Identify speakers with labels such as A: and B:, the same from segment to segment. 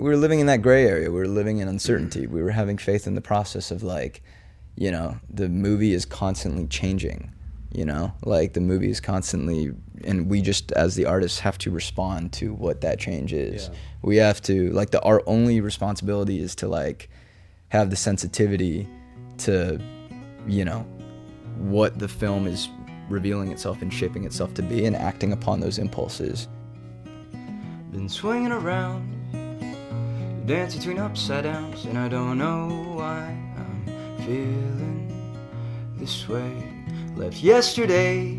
A: we were living in that gray area. We were living in uncertainty. We were having faith in the process of like, you know, the movie is constantly changing, you know, like the movie is constantly, and we just as the artists have to respond to what that change is. Yeah. We have to like our only responsibility is to like have the sensitivity to, you know, what the film is revealing itself and shaping itself to be and acting upon those impulses. Been swinging around, dance between upside downs, and I don't know why I'm feeling this way. Left yesterday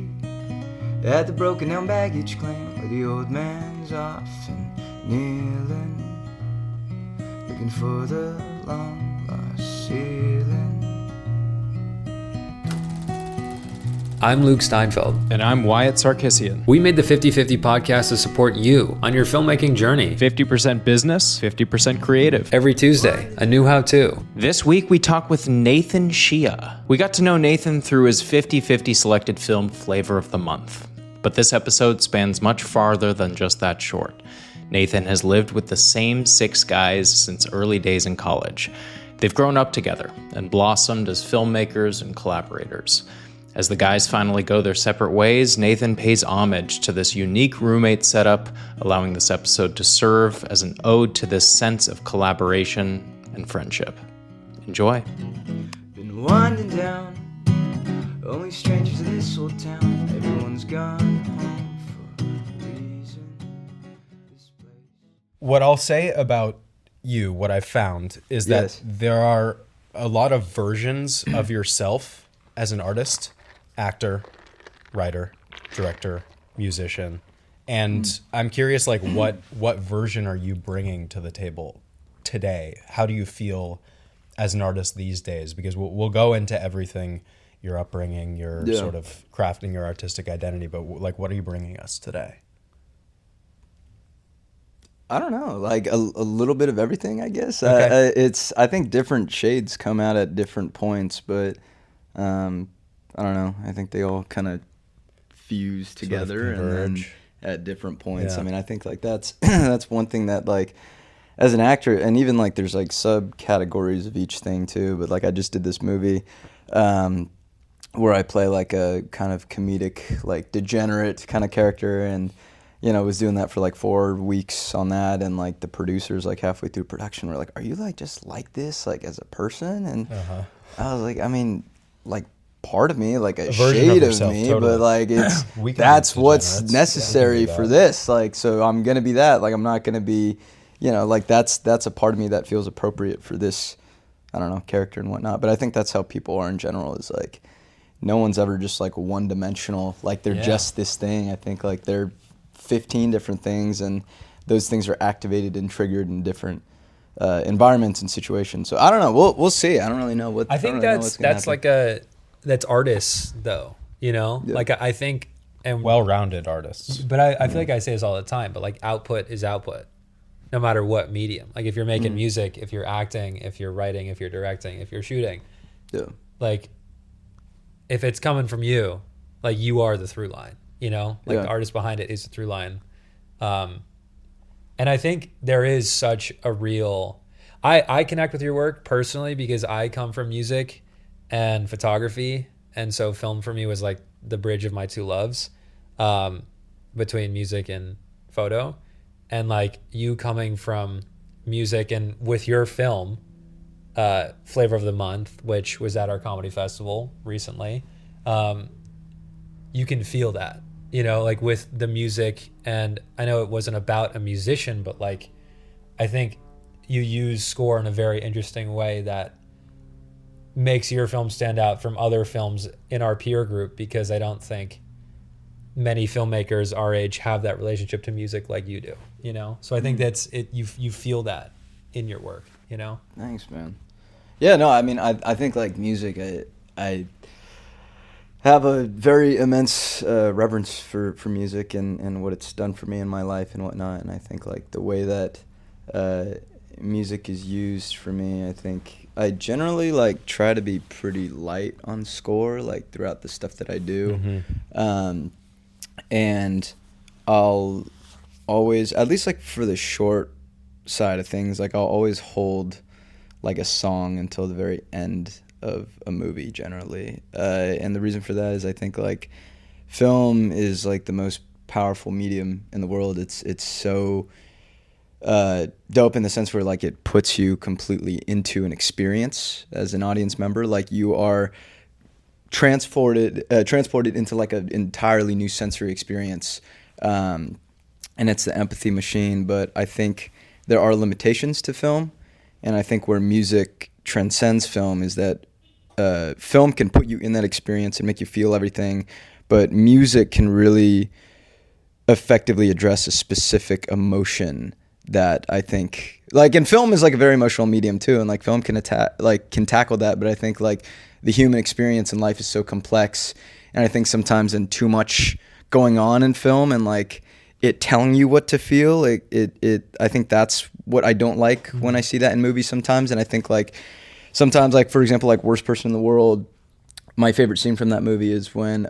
A: at the broken down baggage claim where the old man's off and kneeling, looking for the long lost ceiling.
B: I'm Luke Steinfeld.
C: And I'm Wyatt Sarkissian.
B: We made the 50/50 podcast to support you on your filmmaking journey.
C: 50% business, 50% creative.
B: Every Tuesday, a new how-to.
D: This week, we talk with Nathan Xia. We got to know Nathan through his 50/50 selected film Flavor of the Month. But this episode spans much farther than just that short. Nathan has lived with the same 6 guys since early days in college. They've grown up together and blossomed as filmmakers and collaborators. As the guys finally go their separate ways, Nathan pays homage to this unique roommate setup, allowing this episode to serve as an ode to this sense of collaboration and friendship. Enjoy.
A: Been winding down, only strangers in this old town. Everyone's gone home for a reason. This place.
C: What I'll say about you, what I've found, is that there are a lot of versions of yourself as an artist. Actor, writer, director, musician, and I'm curious, like, what version are you bringing to the table today? How do you feel as an artist these days? Because we'll go into everything, your upbringing, your sort of crafting your artistic identity, but like, what are you bringing us today?
A: I don't know, like a little bit of everything, I guess.
C: Okay.
A: I think different shades come out at different points, but I don't know. I think they all kind of fuse together and then at different points. Yeah. I mean, I think like that's that's one thing that like as an actor, and even like there's like subcategories of each thing too. But like I just did this movie where I play like a kind of comedic, like degenerate kind of character, and you know was doing that for like 4 weeks on that, and like the producers like halfway through production were like, "Are you like just like this like as a person?" And I was like, I mean, like. Part of me, like a shade of me, totally. But like it's that's what's necessary for this. Like, so I'm gonna be that. Like, I'm not gonna be, you know, like that's a part of me that feels appropriate for this, I don't know, character and whatnot. But I think that's how people are in general. Is like, no one's ever just like one dimensional. Like they're just this thing. I think like they're 15 different things, and those things are activated and triggered in different environments and situations. So I don't know. We'll see. I don't really know what.
B: I think that's like a. That's artists, though, you know? Yeah. Like, I think... and
C: well-rounded artists.
B: But I feel like I say this all the time, but, like, output is output, no matter what medium. Like, if you're making music, if you're acting, if you're writing, if you're directing, if you're shooting, like, if it's coming from you, like, you are the through line, you know? Like, the artist behind it is the through line. And I think there is such a real... I connect with your work personally because I come from music and photography, and so film for me was like the bridge of my two loves between music and photo. And like you coming from music and with your film Flavor of the Month, which was at our comedy festival recently, you can feel that, you know, like with the music. And I know it wasn't about a musician, but like I think you use score in a very interesting way that makes your film stand out from other films in our peer group, because I don't think many filmmakers our age have that relationship to music like you do, you know? So I think that's it. You feel that in your work, you know?
A: Thanks, man. Yeah, no, I mean, I think like music, I have a very immense reverence for music and what it's done for me in my life and whatnot. And I think like the way that music is used for me, I think I generally like try to be pretty light on score, like throughout the stuff that I do. And I'll always, at least like for the short side of things, like I'll always hold like a song until the very end of a movie generally. And the reason for that is I think like film is like the most powerful medium in the world. It's so dope in the sense where like it puts you completely into an experience as an audience member. Like you are transported into like an entirely new sensory experience. And it's the empathy machine. But I think there are limitations to film. And I think where music transcends film is that film can put you in that experience and make you feel everything. But music can really effectively address a specific emotion that I think, like, and film is like a very emotional medium too, and like film can tackle that. But I think like the human experience in life is so complex, and I think sometimes in too much going on in film and like it telling you what to feel, I think that's what I don't like when I see that in movies sometimes. And I think like sometimes, like for example, like Worst Person in the World, my favorite scene from that movie is when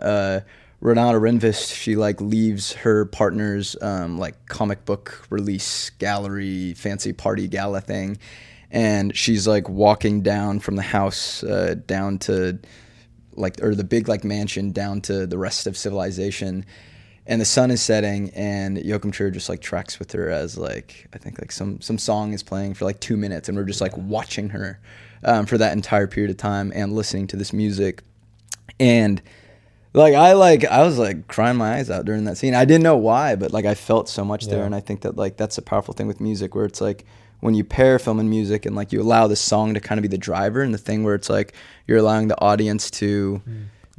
A: Renata Renvist, she like leaves her partner's like comic book release gallery fancy party gala thing, and she's like walking down from the house down to like, or the big like mansion down to the rest of civilization, and the sun is setting, and Joachim Trier just like tracks with her as like, I think like some song is playing for like 2 minutes, and we're just like watching her for that entire period of time and listening to this music. And I was like crying my eyes out during that scene. I didn't know why, but like I felt so much there. And I think that like that's a powerful thing with music, where it's like when you pair film and music and like you allow the song to kind of be the driver, and the thing where it's like you're allowing the audience to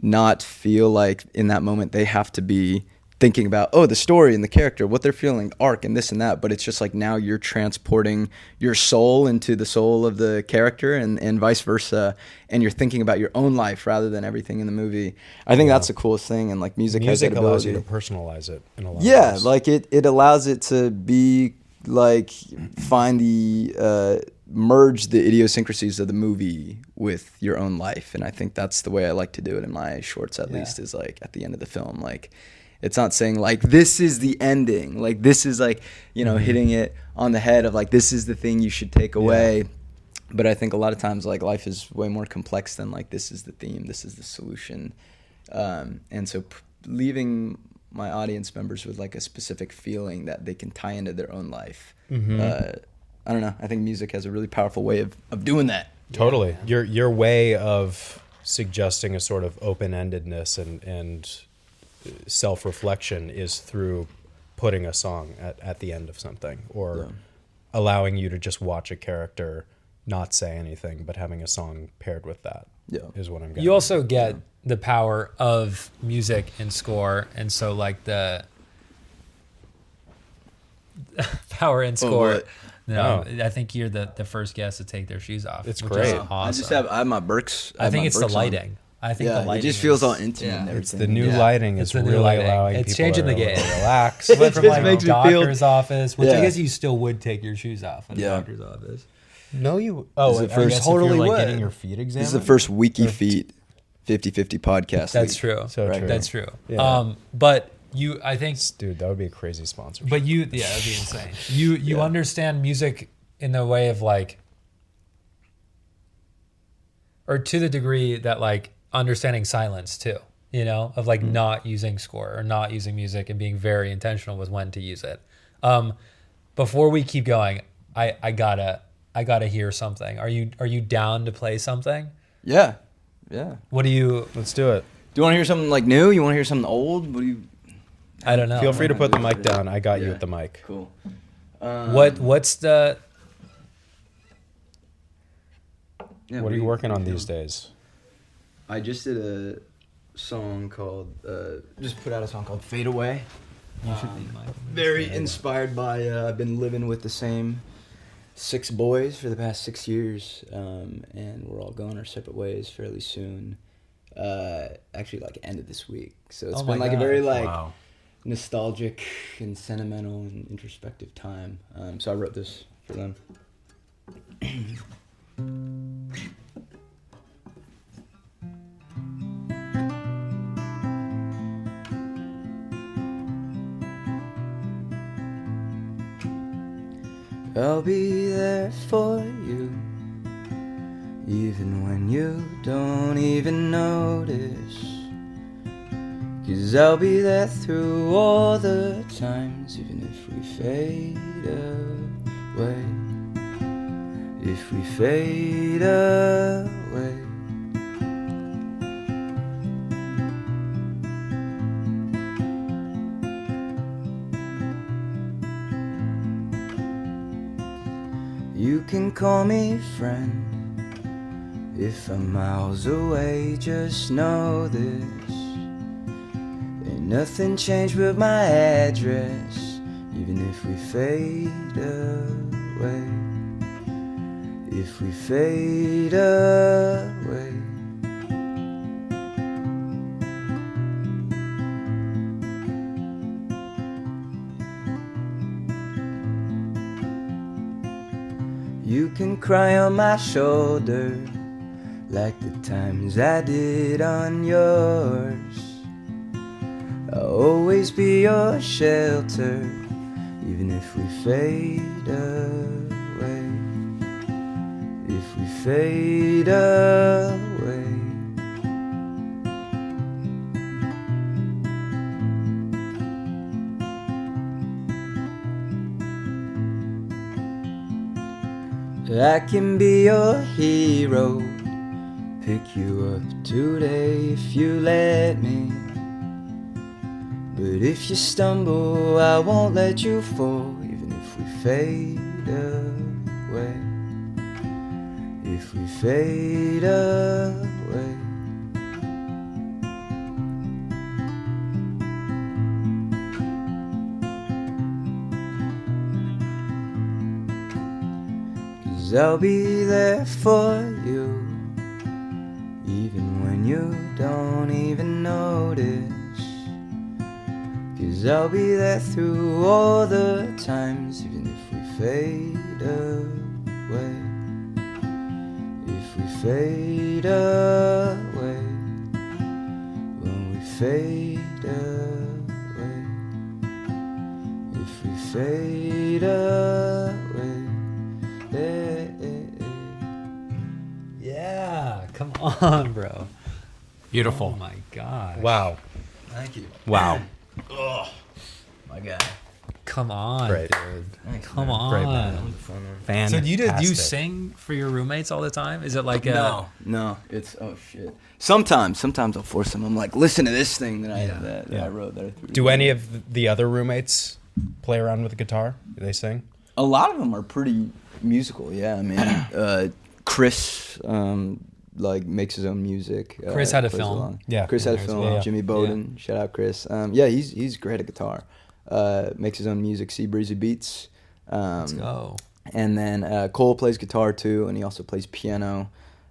A: not feel like in that moment they have to be thinking about, oh, the story and the character, what they're feeling, arc and this and that, but it's just like now you're transporting your soul into the soul of the character, and vice versa, and you're thinking about your own life rather than everything in the movie. I think that's the coolest thing, and like music has that ability.
C: Allows you to personalize it in a lot of ways.
A: Like it allows it to be like find the merge the idiosyncrasies of the movie with your own life, and I think that's the way I like to do it in my shorts, at least, is like at the end of the film, like it's not saying like this is the ending, like this is like, you know, hitting it on the head of like this is the thing you should take away. But I think a lot of times like life is way more complex than like this is the theme, this is the solution. And so leaving my audience members with like a specific feeling that they can tie into their own life. I don't know. I think music has a really powerful way of doing that.
C: Totally. Your way of suggesting a sort of open-endedness and self-reflection is through putting a song at the end of something, or allowing you to just watch a character not say anything but having a song paired with that is what I'm getting.
B: You also get the power of music and score, and so like the power and score. I think you're the first guest to take their shoes off.
C: It's great.
B: Awesome.
A: I have my Birks.
B: I think it's the lighting. I think the lighting
A: it just feels all intimate and everything.
C: It's the new lighting. It's really allowing
B: it's
C: people
B: changing
C: to
B: the game.
C: Relax.
B: It went from like
A: makes
B: a
A: me feel-
B: doctor's office, which I guess you still would take your shoes off in a doctor's office.
C: No, you. Oh,
A: This is the first-
C: I guess if you're, like,
A: would.
C: getting your feet examined.
A: This is the first Wiki Feet 50/50 podcast.
B: That's true.
C: So true.
B: That's true.
C: Yeah.
B: But I think,
C: Dude, that would be a crazy sponsorship.
B: but that'd be insane. You understand music in the way of like, or to the degree that like understanding silence too, you know, of like not using score or not using music and being very intentional with when to use it. Before we keep going, I gotta hear something. Are you down to play something?
A: Yeah.
B: What do you?
C: Let's do it.
A: Do you want to hear something like new? You want to hear something old? What do you?
B: I don't know.
C: Feel free to put the mic down. I got you at the mic.
A: Cool.
B: What's the?
A: Yeah,
C: What are you working on these days?
A: I just did a song called, just put out a song called Fade Away. Very inspired by, I've been living with the same 6 boys for the past 6 years, and we're all going our separate ways fairly soon. Actually, like end of this week. So it's been like a very like nostalgic and sentimental and introspective time. So I wrote this for them. I'll be there for you, even when you don't even notice. 'Cause I'll be there through all the times, even if we fade away. If we fade away. You can call me friend if I'm miles away, just know this. Ain't nothing changed but my address, even if we fade away. If we fade away. You can cry on my shoulder like the times I did on yours. I'll always be your shelter, even if we fade away. If we fade away. I can be your hero, pick you up today if you let me. But if you stumble, I won't let you fall, even if we fade away. If we fade away. I'll be there for you, even when you don't even notice. 'Cause I'll be there through all the times, even if we fade away. If we fade away. When we fade away. If we fade away.
B: Yeah, come on, bro.
C: Beautiful.
B: Oh my god.
C: Wow.
A: Thank you.
C: Wow.
A: Oh, my God.
B: Come on,
C: Great.
B: dude.
A: Thanks,
B: Come
A: man.
B: on.
C: Great, man.
B: So do you
C: Fantastic.
B: sing for your roommates all the time? Is it like
A: No, it's oh shit. Sometimes I'll force them. I'm like, listen to this thing that I wrote that I threw
C: Do
A: together.
C: any of the other roommates play around with the guitar? Do they sing?
A: A lot of them are pretty musical. Yeah, I mean, Chris like makes his own music.
B: Chris had a
A: plays
B: film.
A: along.
C: Yeah.
A: Chris had a
B: Yeah,
A: film.
C: yeah.
A: Jimmy Bowden, shout out Chris. Yeah, he's great at guitar. Makes his own music. Sea Breezy Beats.
B: let's go.
A: And then Cole plays guitar too, and he also plays piano.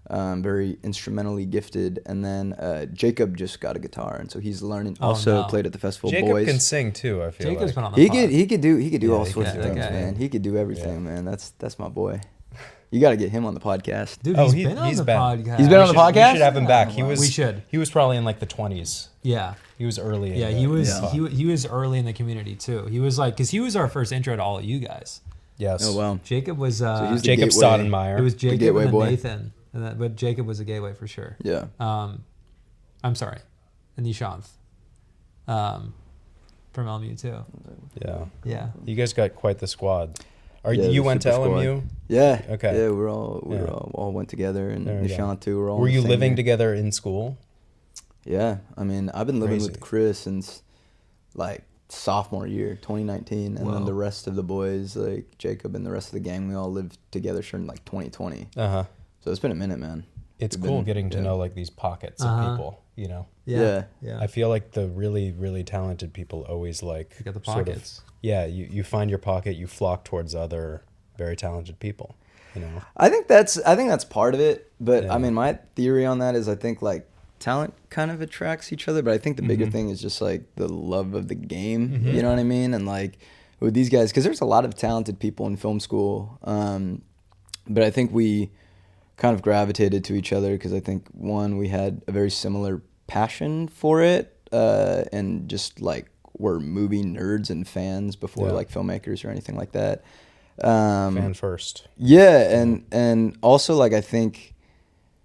A: Very instrumentally gifted. And then Jacob just got a guitar, and so he's learning.
B: Oh,
A: Also
B: no.
A: played at the festival.
C: Jacob
A: Boys.
C: can sing too, I feel
B: Jacob's
C: like.
B: been on the
A: He
B: pod.
A: could do all
C: he
A: sorts
C: can.
A: of things,
B: Yeah,
A: man. He could do everything,
C: Yeah.
A: man. That's my boy. You got to get him on the podcast.
B: Dude,
C: Oh,
B: he's
C: he's
B: been on the
C: been.
B: podcast.
A: He's been on the podcast?
C: We should have him back. He
B: wow.
C: was.
B: We should.
C: He was probably in like the 20s.
B: Yeah.
C: He was early. in
B: Yeah,
C: the-
B: he was
C: yeah.
B: he was early in the community too. He was like, because he was our first intro to all of you guys.
C: Yes.
A: Oh wow.
B: Jacob was
A: he's the
C: Jacob
A: gateway.
C: Staudenmaier.
B: it was Jacob
A: gateway
B: and then
A: boy.
B: Nathan, but Jacob was a gateway for sure.
A: Yeah.
B: I'm sorry, and Nishanth, from LMU too.
C: Yeah.
B: Yeah.
C: You guys got quite the squad.
A: Yeah,
C: You
A: the
C: went to
A: super squad.
C: LMU?
A: Yeah.
C: Okay.
A: Yeah, we all
C: Yeah.
A: all went together, and
C: There we go.
A: Nishant too. We're all.
C: Were
A: in the
C: you
A: same
C: living
A: year.
C: together in school?
A: Yeah, I mean, I've been living
C: Crazy.
A: with Chris since like sophomore year, 2019, and
B: Whoa.
A: then the rest of the boys, like Jacob and the rest of the gang, we all lived together during like 2020.
C: Uh-huh.
A: So it's been a minute, man.
C: It's
A: We've
C: cool
A: been-
C: getting to
A: yeah.
C: know like these pockets of
B: Uh-huh.
C: people, you know.
A: Yeah.
B: Yeah.
C: I feel like the really, really talented people always like
B: You got the
C: sort of-
B: pockets.
C: yeah, you find your pocket, you flock towards other very talented people, you know.
A: I think that's part of it, but
C: Yeah.
A: I mean, my theory on that is I think like talent kind of attracts each other, but I think the bigger thing is just like the love of the game. You know what I mean? And like with these guys, because there's a lot of talented people in film school, but I think we kind of gravitated to each other because I think one, we had a very similar passion for it, and just like we're movie nerds and fans before
C: Yeah.
A: like filmmakers or anything like that.
C: Fan first.
A: Yeah, and also like I think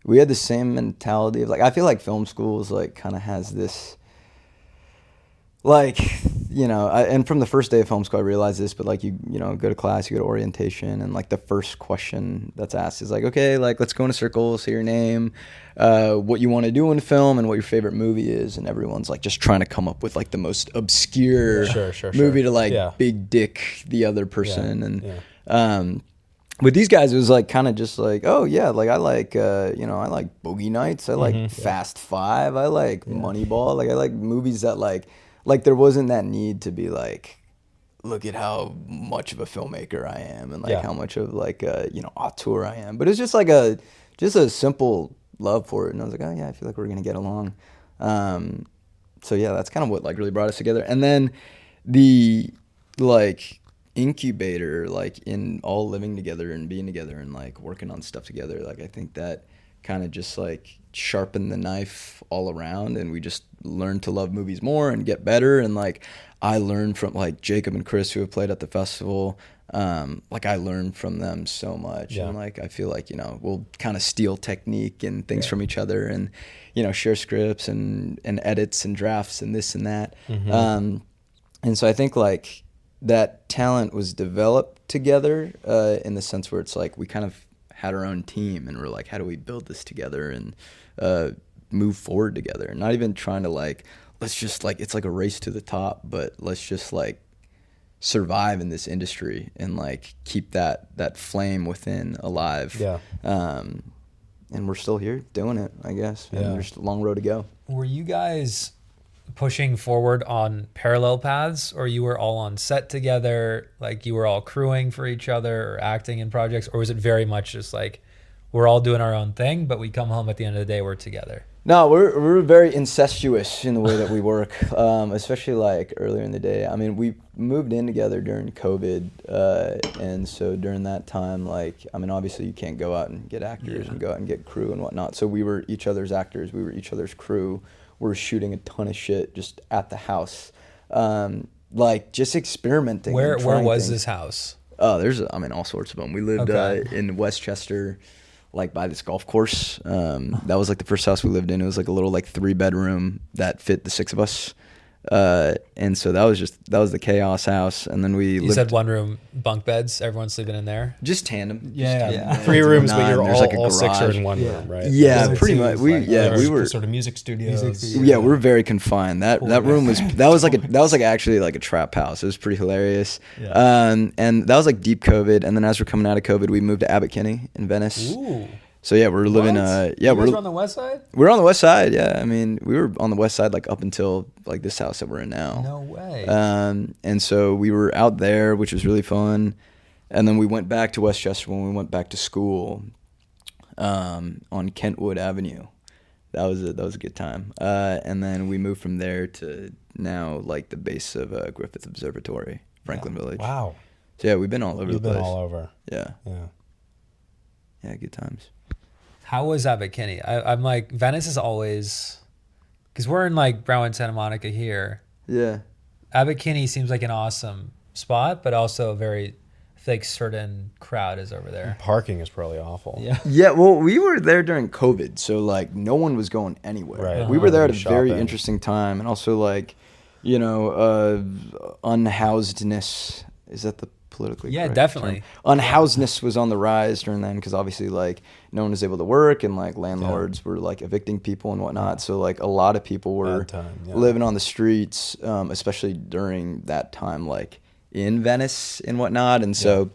A: we had the same mentality of like I feel like film schools like kind of has this like, you know, and from the first day of film school I realized this, but like you know, go to class, you go to orientation, and like the first question that's asked is like, okay, like let's go in a circle, say your name, what you want to do in film, and what your favorite movie is, and everyone's like just trying to come up with like the most obscure movie to like big dick the other person, and with these guys, it was like kind of just like, oh yeah, like I like, you know, I like Boogie Nights, I like Fast Five, I like Moneyball, like I like movies that like there wasn't that need to be like, look at how much of a filmmaker I am, and like how much of like a, you know, auteur I am. But it's just like a simple love for it, and I was like, oh yeah, I feel like we're gonna get along. So yeah, that's kind of what like really brought us together. And then the like incubator, like in all living together and being together and like working on stuff together, like I think that kind of just like sharpened the knife all around, and we just learned to love movies more and get better. And like I learned from like Jacob and Chris, who have played at the festival, like I learned from them so much. And like I feel like, you know, we'll kind of steal technique and things from each other, and you know, share scripts and edits and drafts and this and that. And so I think like that talent was developed together, in the sense where it's like we kind of had our own team, and we're like, how do we build this together and move forward together? Not even trying to like, let's just like, it's like a race to the top, but let's just like survive in this industry and like keep that flame within alive. And we're still here doing it, I guess. And there's a long road to go.
B: Were you guys pushing forward on parallel paths, or you were all on set together, like you were all crewing for each other or acting in projects, or was it very much just like we're all doing our own thing, but we come home at the end of the day, we're together?
A: No, we're very incestuous in the way that we work, especially like earlier in the day. I mean, we moved in together during COVID, and so during that time, like, I mean, obviously you can't go out and get actors and go out and get crew and whatnot. So we were each other's actors, we were each other's crew. We were shooting a ton of shit just at the house, like just experimenting.
B: Where was this house?
A: Oh, there's, I mean, all sorts of them. We lived in Westchester, like by this golf course. That was like the first house we lived in. It was like a little like 3-bedroom that fit the 6 of us. And so that was the chaos house. And then
B: you said 1 room bunk beds, everyone's sleeping in there,
A: just tandem.
C: Yeah. 3 rooms, but you're all 6 are in 1 room, right?
A: Yeah, pretty much. We were
C: sort of music studios.
A: Yeah, we were very confined. That room was like actually like a trap house. It was pretty hilarious. And that was like deep COVID. And then as we're coming out of COVID, we moved to Abbot Kinney in Venice.
B: Ooh.
A: So yeah, we're living.
B: We're on the west side.
A: We're on the west side. Yeah, I mean, we were on the west side like up until like this house that we're in now.
B: No way.
A: And so we were out there, which was really fun. And then we went back to Westchester when we went back to school, on Kentwood Avenue. That was a good time. And then we moved from there to now like the base of Griffith Observatory, Franklin Village.
C: Wow.
A: So yeah, we've been all over the place.
C: Been all over.
A: Yeah. Good times.
B: How was Abbot Kinney? I'm like, Venice is always, because we're in like Broward, Santa Monica here.
A: Yeah.
B: Abbot Kinney seems like an awesome spot, but also a very, I feel like certain crowd is over there.
C: Parking is probably awful.
A: Yeah, well, we were there during COVID, so like no one was going anywhere.
C: Right.
A: We were there at a very interesting time, and also like, you know, unhousedness, is that the politically correct
B: definitely
A: term? Unhousedness was on the rise during then, because obviously like no one was able to work, and like landlords were like evicting people and whatnot, so like a lot of people were living on the streets, especially during that time, like in Venice and whatnot. And so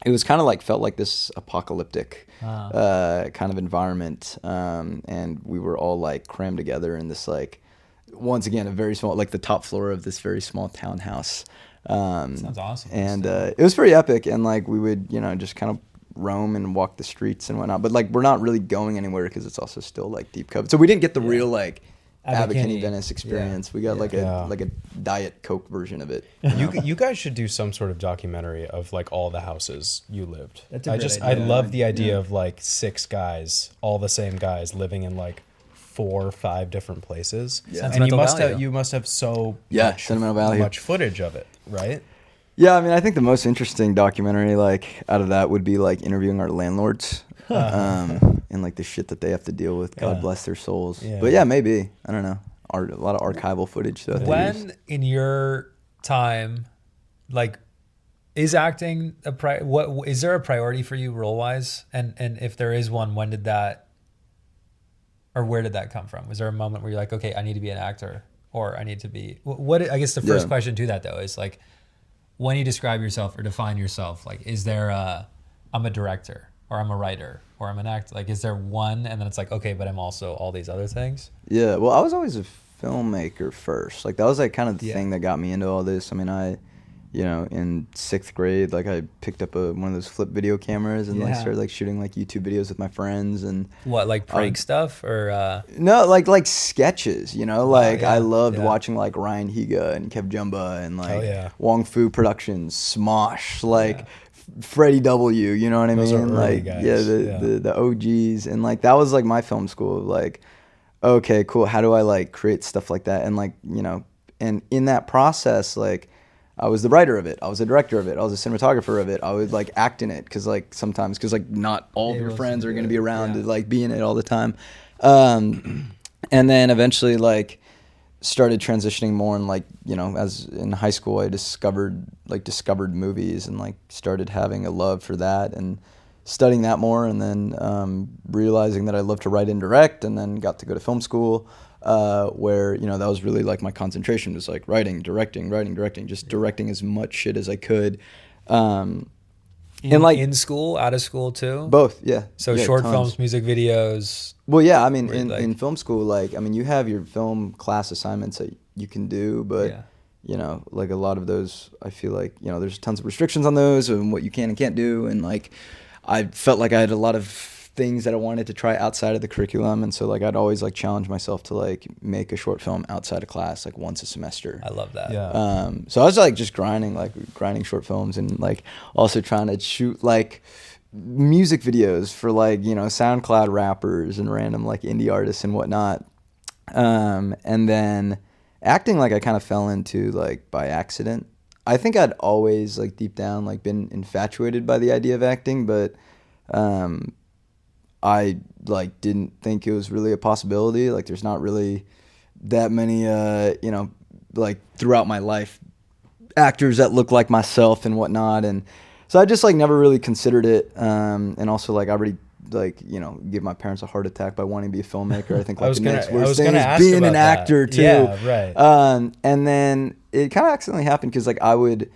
A: it was kind of like felt like this apocalyptic kind of environment, and we were all like crammed together in this like, once again, a very small, like the top floor of this very small townhouse.
B: Sounds awesome.
A: And it was pretty epic, and like we would, you know, just kind of roam and walk the streets and whatnot, but like we're not really going anywhere because it's also still like deep COVID, so we didn't get the real like Abbot Kinney Venice experience. We got like a Diet Coke version of it.
C: You guys should do some sort of documentary of like all the houses you lived.
B: That's a great idea.
C: I love the idea of like 6 guys, all the same guys living in like 4 or 5 different places.
B: Yeah.
C: And you must have so much
A: Sentimental Valley.
C: much footage of it, right?
A: Yeah, I mean, I think the most interesting documentary like out of that would be like interviewing our landlords and like the shit that they have to deal with. God bless their souls. Yeah. But yeah, maybe, I don't know. A lot of archival footage.
B: When in your time, like, is acting what is there a priority for you role wise? And if there is one, when did that, or where did that come from? Was there a moment where you're like, okay, I need to be an actor, or I need to be what? I guess the first question to that though is like, when you describe yourself or define yourself, like, is there I'm a director, or I'm a writer, or I'm an actor? Like, is there one, and then it's like, okay, but I'm also all these other things?
A: Yeah, well, I was always a filmmaker first. Like, that was like kind of the thing that got me into all this. I mean, in 6th grade, like I picked up one of those flip video cameras and like started like shooting like YouTube videos with my friends. And
B: what, like prank stuff or
A: no, like sketches, like I loved watching like Ryan Higa and Kev Jumba and like Wong Fu Productions, Smosh, like Freddie W, you know what I
C: Those
A: mean?
C: Are
A: like
C: guys.
A: The OGs, and like that was like my film school. Like, okay, cool, how do I like create stuff like that? And like, and in that process, like I was the writer of it, I was the director of it, I was a cinematographer of it, I would like act in it because like not all of your friends are going to be around to like be in it all the time. And then eventually like started transitioning more, and like, as in high school I discovered movies and like started having a love for that and studying that more, and then realizing that I love to write and direct, and then got to go to film school. Where that was really like my concentration, was like writing, directing, just directing as much shit as I could. And like
B: in school, out of school too?
A: Both, yeah.
B: So short films, music videos.
A: Well, yeah, I mean, in film school, like, I mean, you have your film class assignments that you can do, but like a lot of those, I feel like, there's tons of restrictions on those and what you can and can't do. And like, I felt like I had a lot of things that I wanted to try outside of the curriculum, and so like I'd always like challenge myself to like make a short film outside of class like once a semester.
B: I love that.
A: So I was like just grinding short films, and like also trying to shoot like music videos for like SoundCloud rappers and random like indie artists and whatnot. And then acting, like I kind of fell into like by accident. I think I'd always like deep down like been infatuated by the idea of acting, but I like didn't think it was really a possibility. Like there's not really that many like throughout my life actors that look like myself and whatnot, and so I just like never really considered it. And also like I already like give my parents a heart attack by wanting to be a filmmaker. I think like the next worst thing is being an actor too.
C: Yeah, right.
A: And then it kind of accidentally happened because like I would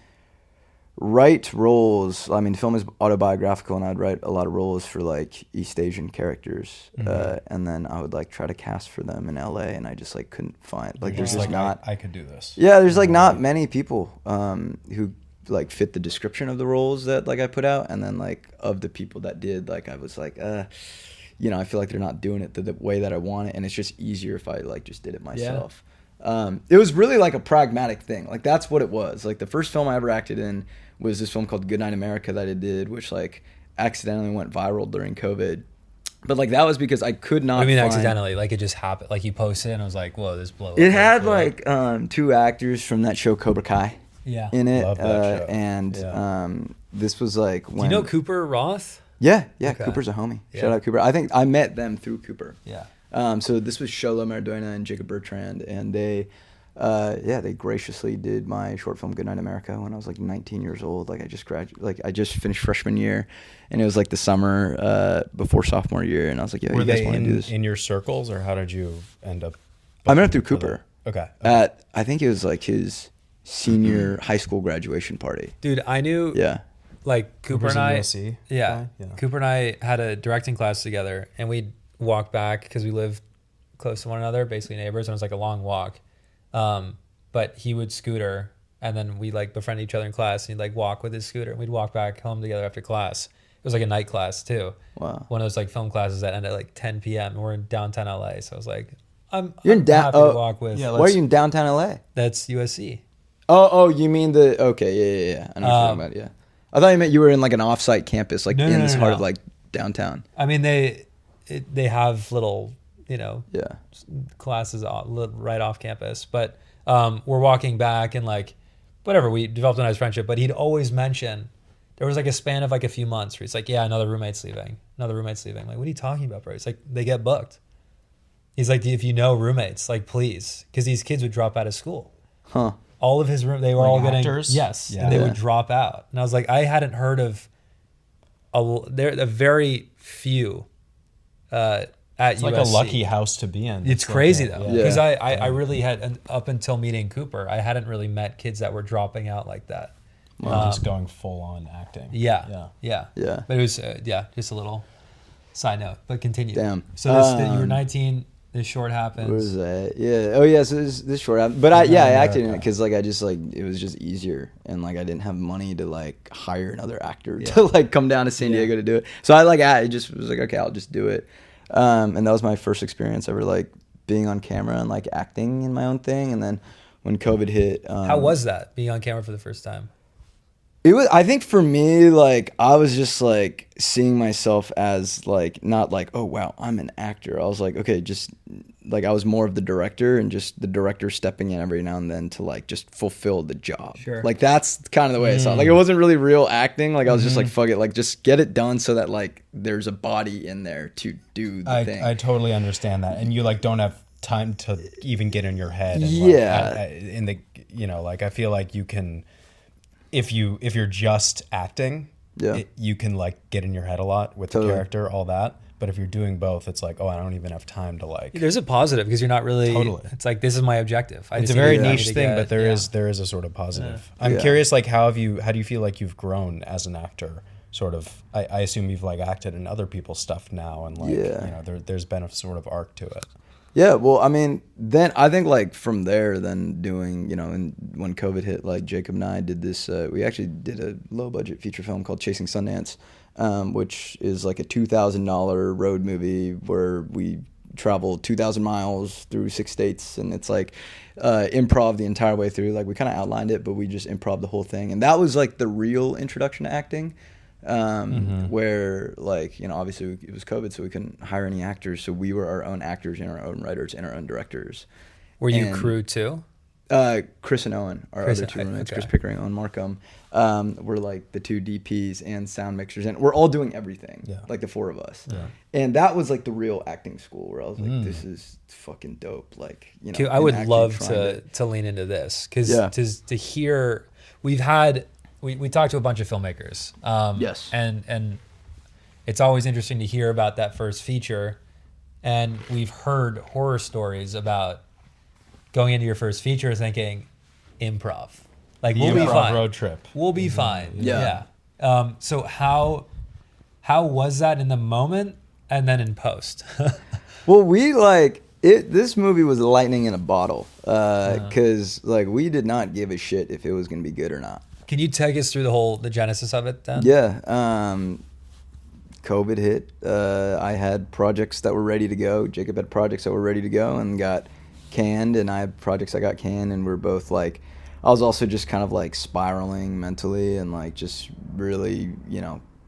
A: write roles. I mean, film is autobiographical, and I'd write a lot of roles for like East Asian characters, and then I would like try to cast for them in LA, and I just like couldn't find like there's just not.
C: I could do this.
A: Yeah, there's like not many people who like fit the description of the roles that like I put out, and then like of the people that did, like I was like, I feel like they're not doing it the way that I want it, and it's just easier if I like just did it myself. It was really like a pragmatic thing. Like that's what it was. Like the first film I ever acted in was this film called Goodnight America that I did, which like accidentally went viral during COVID. But like that was because I could not.
B: I mean, accidentally, like it just happened. Like you posted it and I was like, "Whoa, this blew up."
A: It had like 2 actors from that show Cobra Kai in it,
C: love that show.
A: And this was like when.
B: Do you know Cooper Roth?
A: Yeah,
B: Okay.
A: Cooper's a homie.
B: Yeah.
A: Shout out Cooper. I think I met them through Cooper.
B: Yeah.
A: So this was Sholo Maradona and Jacob Bertrand, and they graciously did my short film Goodnight America when I was like 19 years old. Like I just finished freshman year, and it was like the summer before sophomore year, and I was like, "Yeah,
C: Were
A: you guys
C: they
A: want to do this?"
C: in your circles, or how did you end up?
A: I met him through Cooper.
C: Okay.
A: I think it was like his senior high school graduation party.
B: Dude, I knew.
A: Yeah.
B: Like Cooper and I.
C: USC
B: Yeah.
C: guy?
B: Cooper and I had a directing class together, and we'd walk back because we lived close to one another, basically neighbors, and it was like a long walk. But he would scooter, and then we like befriend each other in class, and he'd like walk with his scooter, and we'd walk back home together after class. It was like a night class too.
A: Wow.
B: One of those like film classes that ended at like 10 p.m. and we're in downtown LA. So I was like, I'm
A: You're in
B: happy to walk with.
C: yeah,
A: Why are you in downtown LA?
B: That's USC.
A: Oh, you mean the okay, yeah. I know what you're talking about. Yeah, I thought you meant you were in like an offsite campus, like
B: No,
A: in
B: no,
A: this
B: no,
A: heart
B: no.
A: of like downtown.
B: I mean, they have little,
A: Yeah.
B: classes right off campus, but we're walking back, and like whatever, we developed a nice friendship, but he'd always mention, there was like a span of like a few months where he's like, yeah, another roommate's leaving. I'm like, what are you talking about, bro? He's like, they get booked. He's like, if you know roommates, like, please, because these kids would drop out of school.
A: Huh.
B: All of his room, they were
C: like
B: all getting
C: actors?
B: yes,
C: Yeah.
B: and they would drop out. And I was like, I hadn't heard of a very few at
C: It's
B: USC.
C: like a lucky house to be in.
B: It's crazy though, because
A: Yeah.
B: I really had, up until meeting Cooper, I hadn't really met kids that were dropping out like that.
C: Just going full on acting.
B: Yeah.
A: Yeah.
B: But it was just a little side note. But continue.
A: Damn.
B: So you were 19. This short happens.
A: What was that? Yeah. Oh yeah. So this short happened, but I acted in it because like I just like it was just easier, and like I didn't have money to like hire another actor to like come down to San Diego to do it. So I just was like, okay, I'll just do it. And that was my first experience ever like being on camera and like acting in my own thing. And then when COVID hit,
B: how was that, being on camera for the first time?
A: It was, I think for me, like, I was just like seeing myself as like, not like, oh wow, I'm an actor. I was like, okay, just like I was more of the director, and just the director stepping in every now and then to like just fulfill the job.
B: Sure.
A: Like that's kind of the way I saw it. Like it wasn't really real acting. Like I was just like, fuck it, like just get it done so that like there's a body in there to do the thing.
C: I totally understand that. And you like don't have time to even get in your head. And, like, like I feel like you can, if you're just acting, you can like get in your head a lot with the character, all that. But if you're doing both, it's like, oh, I don't even have time to like.
B: There's a positive because you're not really. Totally. It's like, this is my objective.
C: It's a very niche thing, but there is a sort of positive. Yeah. I'm curious, like how do you feel like you've grown as an actor? Sort of. I assume you've like acted in other people's stuff now, and like there's been a sort of arc to it.
A: Yeah, well, I mean, then I think like from there, then doing, and when COVID hit, like Jacob and I did this, we actually did a low budget feature film called Chasing Sundance, which is like a $2,000 road movie where we travel 2,000 miles through 6 states, and it's like improv the entire way through. Like we kind of outlined it, but we just improv the whole thing, and that was like the real introduction to acting. Where like, obviously it was COVID, so we couldn't hire any actors. So we were our own actors and our own writers and our own directors.
B: Were you crew too?
A: Chris and Owen, our other two roommates, Chris Pickering, Owen Markham, were like the two DPs and sound mixers, and we're all doing everything, like the four of us. Yeah. And that was like the real acting school where I was like, this is fucking dope. Like,
B: I would love to lean into this because to hear, we've had. We talked to a bunch of filmmakers.
A: Yes.
B: And it's always interesting to hear about that first feature. And we've heard horror stories about going into your first feature thinking improv. Like, we'll be fine.
C: Road trip.
B: We'll be fine.
A: Yeah.
B: So how was that in the moment and then in post?
A: Well, we like it. This movie was lightning in a bottle because like we did not give a shit if it was going to be good or not.
B: Can you take us through the genesis of it then?
A: Yeah. COVID hit. I had projects that were ready to go. Jacob had projects that were ready to go and got canned, and I had projects that got canned, and we're both like, I was also just kind of like spiraling mentally and like just really,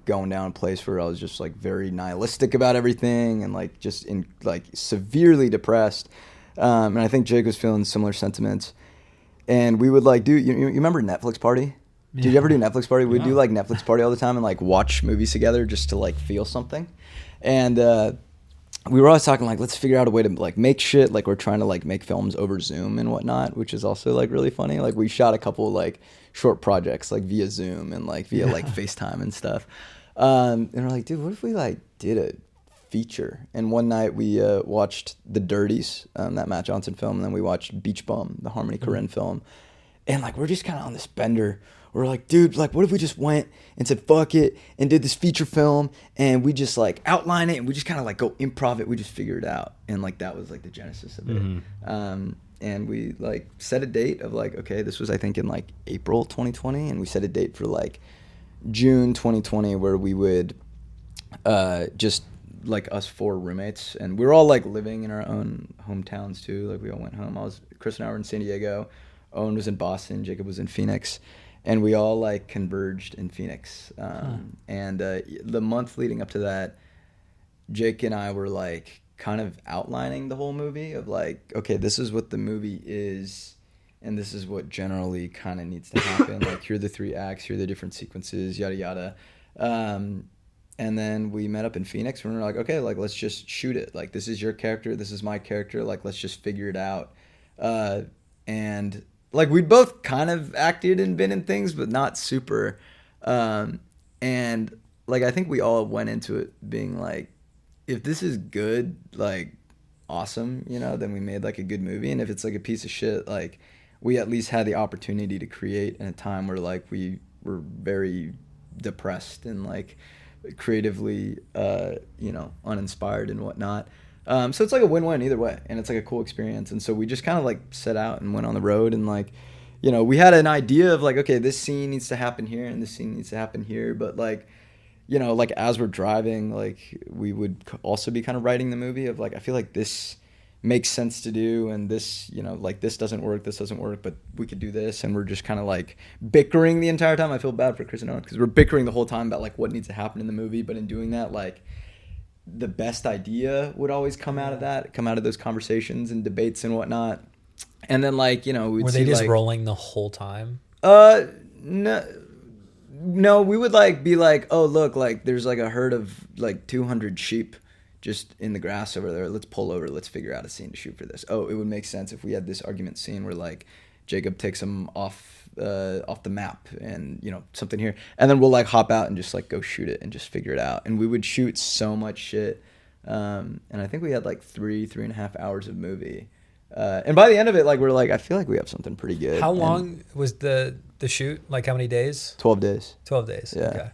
A: going down a place where I was just like very nihilistic about everything and like just in like severely depressed. And I think Jake was feeling similar sentiments. And we would like do, you remember Netflix Party? Did you ever do Netflix Party? We'd do like Netflix Party all the time and like watch movies together just to like feel something. And we were always talking like, let's figure out a way to like make shit. Like we're trying to like make films over Zoom and whatnot, which is also like really funny. Like we shot a couple like short projects like via Zoom and like via like FaceTime and stuff. And we're like, dude, what if we like did a feature? And one night we watched The Dirties, that Matt Johnson film, and then we watched Beach Bum, the Harmony Korine film. And like we're just kind of on this bender. We're like, dude, like what if we just went and said fuck it and did this feature film and we just like outline it and we just kind of like go improv it. We just figure it out. And like that was like the genesis of it. And we like set a date of like, okay, this was I think in like April 2020, and we set a date for like June 2020 where we would just like us 4 roommates, and we were all like living in our own hometowns too. Like we all went home. Chris and I were in San Diego, Owen was in Boston, Jacob was in Phoenix, and we all like converged in Phoenix. And the month leading up to that, Jake and I were like kind of outlining the whole movie of like, okay, this is what the movie is, and this is what generally kind of needs to happen. Like, here are the 3 acts, here are the different sequences, yada yada. And then we met up in Phoenix and we were like, okay, like, let's just shoot it. Like, this is your character, this is my character, like, let's just figure it out. And like, we'd both kind of acted and been in things, but not super. And like, I think we all went into it being like, if this is good, like, awesome, you know, then we made like a good movie. And if it's like a piece of shit, like, we at least had the opportunity to create in a time where like we were very depressed and like creatively, you know, uninspired and whatnot. So it's like a win-win either way, and it's like a cool experience. And so we just kind of like set out and went on the road, and like, you know, we had an idea of like, okay, this scene needs to happen here and this scene needs to happen here, but like, you know, like, as we're driving, like, we would also be kind of writing the movie of like, I feel like this makes sense to do, and this, you know, like, this doesn't work, but we could do this. And we're just kind of like bickering the entire time. I feel bad for Chris and Owen because we're bickering the whole time about like what needs to happen in the movie. But in doing that, like, the best idea would always come out of those conversations and debates and whatnot. And then, like, you know,
B: were they just like, rolling the whole time?
A: No, we would like be like, oh, look, like, there's like a herd of like 200 sheep just in the grass over there. Let's pull over. Let's figure out a scene to shoot for this. Oh, it would make sense if we had this argument scene where like Jacob takes them off the map and, you know, something here. And then we'll like hop out and just like go shoot it and just figure it out. And we would shoot so much shit. And I think we had like 3.5 hours of movie. And by the end of it, like, we're like, I feel like we have something pretty good.
B: How long was the shoot? Like, how many days?
A: 12 days.
B: 12 days.
A: Yeah.
B: Okay.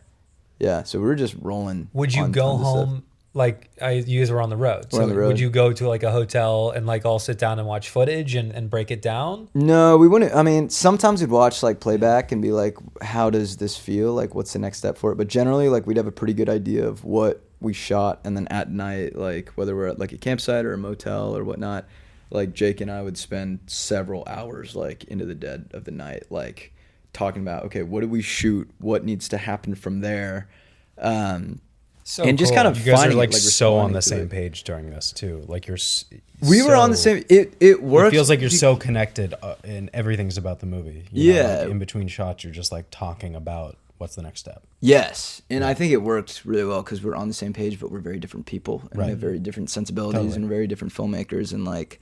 A: Yeah. So we were just rolling.
B: Would you go home? Like, you guys were on the road.
A: We're on the road.
B: Would you go to like a hotel and like all sit down and watch footage and break it down?
A: No, we wouldn't. I mean, sometimes we'd watch like playback and be like, how does this feel? Like, what's the next step for it? But generally, like, we'd have a pretty good idea of what we shot. And then at night, like, whether we're at like a campsite or a motel or whatnot, like, Jake and I would spend several hours, like, into the dead of the night, like, talking about, okay, what do we shoot? What needs to happen from there?
B: So
A: and just
B: cool.
A: kind of
C: You guys
A: finding,
C: are like so on the
A: to
C: same
A: it.
C: page during this too. Like,
A: We were on the same. It worked.
C: It feels like you're so connected, and everything's about the movie. You know, like in between shots, you're just like talking about what's the next step.
A: Yes, and I think it worked really well because we're on the same page, but we're very different people, and we have very different sensibilities and very different filmmakers, and like,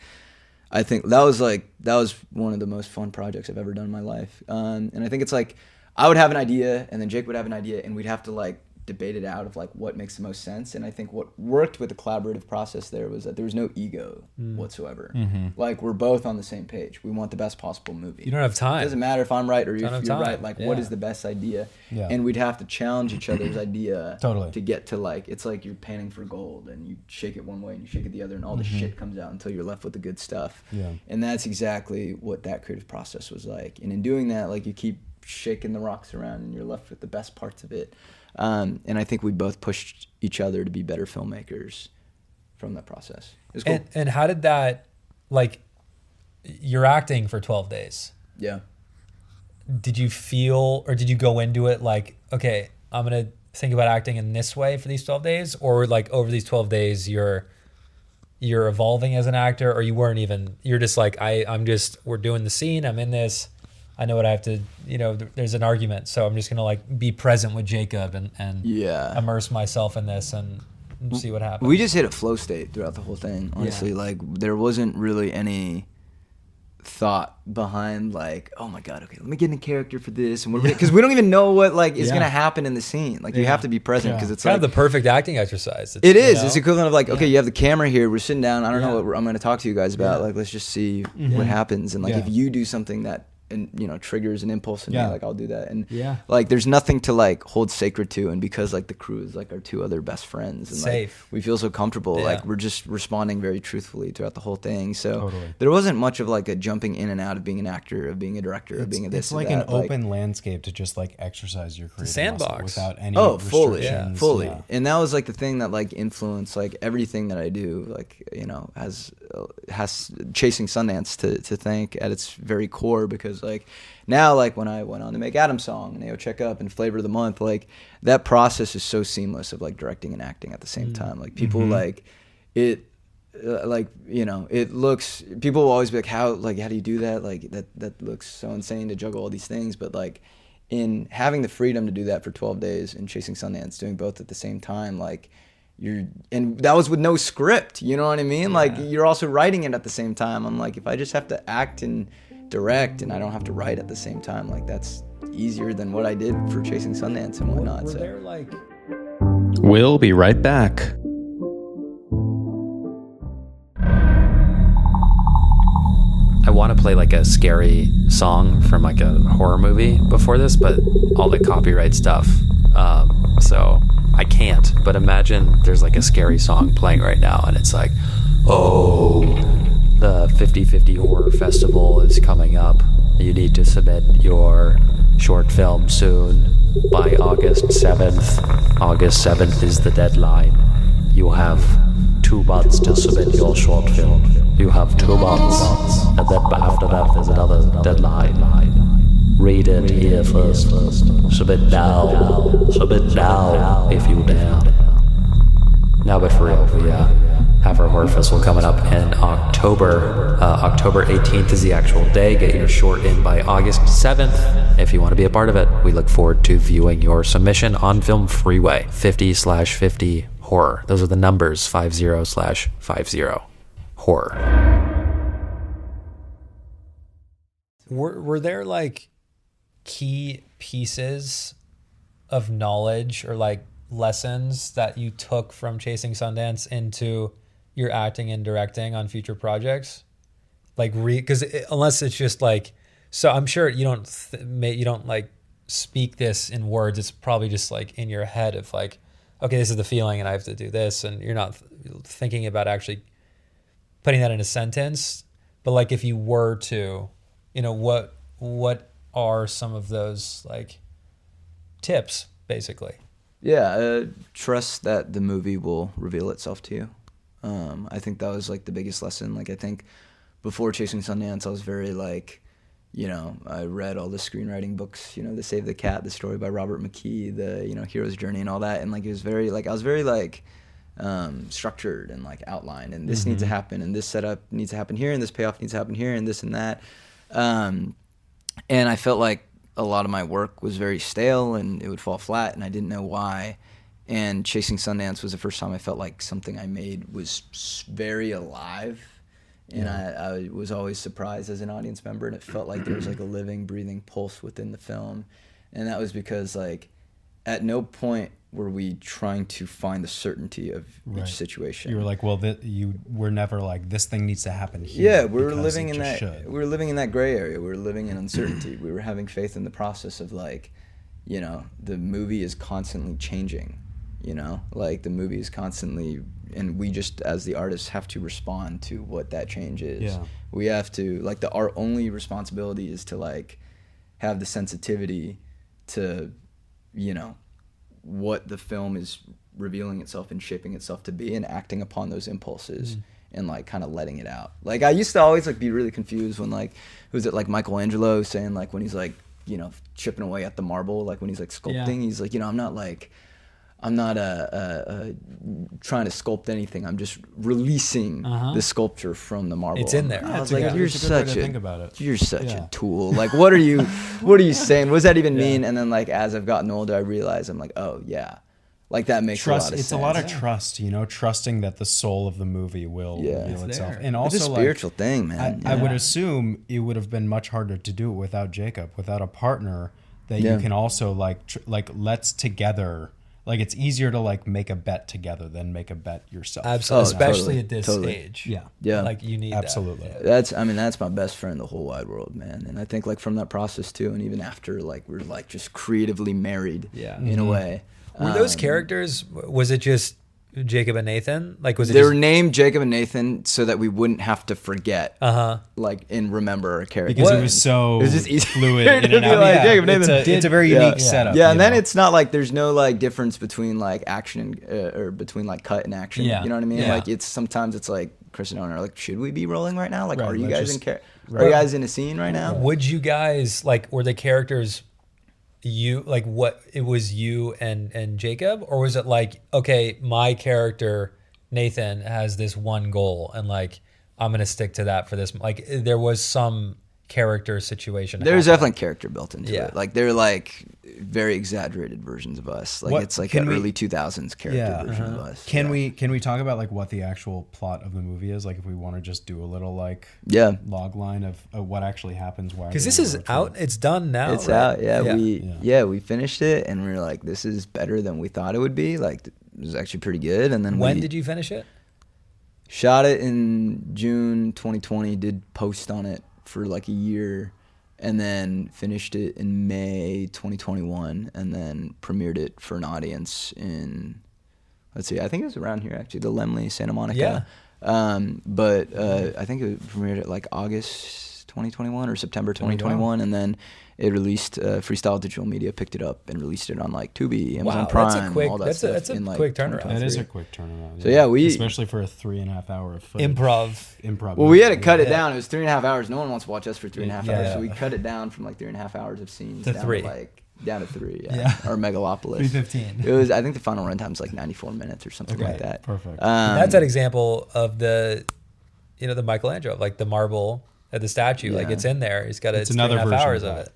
A: I think that was one of the most fun projects I've ever done in my life. And I think it's like, I would have an idea, and then Jake would have an idea, and we'd have to like debate it out of like what makes the most sense. And I think what worked with the collaborative process there was that there was no ego whatsoever. Like, we're both on the same page. We want the best possible movie.
B: You don't have time.
A: It doesn't matter if I'm right or if you're
B: time.
A: right. Like, what is the best idea?
C: Yeah.
A: And we'd have to challenge each other's idea
C: Totally.
A: to get to, like, it's like you're panning for gold, and you shake it one way and you shake it the other, and all the shit comes out until you're left with the good stuff.
C: Yeah.
A: And that's exactly what that creative process was like. And in doing that, like, you keep shaking the rocks around and you're left with the best parts of it. And I think we both pushed each other to be better filmmakers from that process. It was cool.
B: And how did that, like, you're acting for 12 days.
A: Yeah.
B: Did you feel, or did you go into it like, okay, I'm going to think about acting in this way for these 12 days? Or like over these 12 days, you're evolving as an actor, or you weren't even, you're just like, we're doing the scene, I'm in this, I know what I have to, you know, there's an argument, so I'm just going to like be present with Jacob and immerse myself in this and see what happens.
A: We just hit a flow state throughout the whole thing, honestly. Like, there wasn't really any thought behind like, oh my God, okay, let me get in character for this. And because we don't even know what like is going to happen in the scene. Like, you have to be present because it's
B: kind
A: like
B: of the perfect acting exercise.
A: It is. You know? It's equivalent of like, okay, you have the camera here, we're sitting down, I don't know what I'm going to talk to you guys about. Like, let's just see what happens. And like, if you do something that, and, you know, triggers an impulse in me, like, I'll do that. And like, there's nothing to like hold sacred to. And because like the crew is like our two other best friends, and
B: safe,
A: like, we feel so comfortable. Like, we're just responding very truthfully throughout the whole thing. So there wasn't much of like a jumping in and out of being an actor, of being a director, of being a this.
C: It's like
A: that.
C: An open landscape to just like exercise your creative
B: sandbox
C: without any
A: fully.
C: Yeah.
A: And that was like the thing that like influenced like everything that I do. Like, you know, has Chasing Sundance to thank at its very core, because like now, like, when I went on to make Adam's Song and AO Check Up and Flavor of the Month, like, that process is so seamless of like directing and acting at the same time. Like, people like it. like, you know, it looks, people will always be like, how do you do that? Like that looks so insane to juggle all these things. But like in having the freedom to do that for 12 days and Chasing Sundance, doing both at the same time, like and that was with no script, you know what I mean? Like you're also writing it at the same time. I'm like, if I just have to act and direct and I don't have to write at the same time, like that's easier than what I did for Chasing Sundance and whatnot.
B: Were there like...
D: We'll be right back.
B: I want to play like a scary song from like a horror movie before this, but all the copyright stuff, so I can't. But imagine there's like a scary song playing right now and it's like, oh, the 50/50 Horror Festival is coming up. You need to submit your short film soon by August 7th. August 7th is the deadline. You have 2 months to submit your short film. You have 2 months. And then after that there's another deadline. Read it here first. Submit now. Submit now if you dare. Now, but for real, we have our horror festival coming up in October. October 18th is the actual day. Get your short in by August 7th if you want to be a part of it. We look forward to viewing your submission on Film Freeway. 50/50 horror. Those are the numbers. 50/50 horror. Were there like key pieces of knowledge or like lessons that you took from Chasing Sundance into your acting and directing on future projects? Like, because unless it's just like, so I'm sure you don't like speak this in words. It's probably just like in your head of like, okay, this is the feeling and I have to do this. And you're not thinking about actually putting that in a sentence. But like, if you were to, you know, what are some of those like tips basically?
A: Yeah, trust that the movie will reveal itself to you. I think that was like the biggest lesson. Like I think before Chasing Sundance, I was very like, you know, I read all the screenwriting books, you know, The Save the Cat, the story by Robert McKee, the, you know, Hero's Journey and all that. And like, it was very like, I was very like structured and like outlined, and this needs to happen, and this setup needs to happen here, and this payoff needs to happen here, and this and that. And I felt like a lot of my work was very stale and it would fall flat, and I didn't know why. And Chasing Sundance was the first time I felt like something I made was very alive. And I was always surprised as an audience member, and it felt like there was like a living, breathing pulse within the film. And that was because like at no point were we trying to find the certainty of each situation.
C: You were like, well, you were never like, this thing needs to happen here.
A: Yeah, we were living in that. We were living in that gray area. We were living in uncertainty. We were having faith in the process of like, you know, the movie is constantly changing. You know, like the movie is constantly, and we just as the artists have to respond to what that change is.
C: Yeah.
A: We have to like our only responsibility is to like have the sensitivity to, you know, what the film is revealing itself and shaping itself to be, and acting upon those impulses and like kind of letting it out. Like I used to always like be really confused when like, who's it, like Michelangelo saying like when he's like, you know, chipping away at the marble, like when he's like sculpting, he's like, you know, I'm not trying to sculpt anything. I'm just releasing the sculpture from the marble.
B: It's in there.
A: I was like, you're such a tool. Like, what are you saying? What does that even mean? And then like, as I've gotten older, I realize I'm like, oh yeah, like that makes a lot of sense.
C: It's a lot of trust, you know, trusting that the soul of the movie will reveal itself. And also
A: it's a spiritual thing, man.
C: I would assume it would have been much harder to do it without Jacob, without a partner that you can also like let's together. Like it's easier to like make a bet together than make a bet yourself.
B: Absolutely, especially at this stage.
C: Yeah.
B: Like you need
C: absolutely.
A: That's my best friend in the whole wide world, man. And I think like from that process too, and even after, like we're like just creatively married. In a way.
B: Were those characters? Was it just Jacob and Nathan? Like was it?
A: They were named Jacob and Nathan so that we wouldn't have to forget, like and remember our characters.
C: Because it was so
A: it was just
C: fluid in and out.
A: Like, Jacob and Nathan.
C: It's a very unique setup.
A: Yeah, and then it's not like there's no like difference between like action or between like cut and action. You know what I mean? Like it's sometimes it's like Chris and Owen are like, should we be rolling right now? Like, are you guys are you guys in a scene right now?
B: Would you guys like, were the characters you like what it was you and Jacob, or was it like, okay, my character Nathan has this one goal and like I'm gonna stick to that for this. Like there was some character situation.
A: There's definitely character built into
B: Yeah.
A: it. Like they're like very exaggerated versions of us. Like it's like an early 2000s character version of us.
C: Can we talk about like what the actual plot of the movie is? Like if we want to just do a little like log line of what actually happens.
B: Because this is out. It's done now.
A: It's
B: right?
A: out. Yeah. We finished it and we were like, this is better than we thought it would be. Like it was actually pretty good. And then
B: when did you finish it?
A: Shot it in June 2020. Did post on it for like a year, and then finished it in May 2021, and then premiered it for an audience in, let's see, I think it was around here actually, the Lemley, Santa Monica. But I think it premiered at like August 2021 or September 2021, and then it released. Freestyle Digital Media picked it up and released it on like Tubi, Amazon Prime,
B: that's a quick,
A: all that
B: that's
A: stuff.
B: That's a
A: in, like,
B: quick turnaround.
C: That is a quick turnaround.
A: So yeah,
C: especially for a 3.5 hour of footage.
B: Improv.
A: Well, we had to cut it down. It was 3.5 hours. No one wants to watch us for 3.5 hours, so we cut it down from like 3.5 hours of scenes
B: to
A: down
B: 3.
A: to like down to 3. Or Megalopolis.
B: 3:15.
A: It was. I think the final runtime's like 94 minutes or something like that.
C: Perfect.
B: That's an example of the Michelangelo, like the marble at the statue. Like it's in there. He's got it's
C: another
B: 3.5
C: version
B: hours
C: of
B: of
C: that.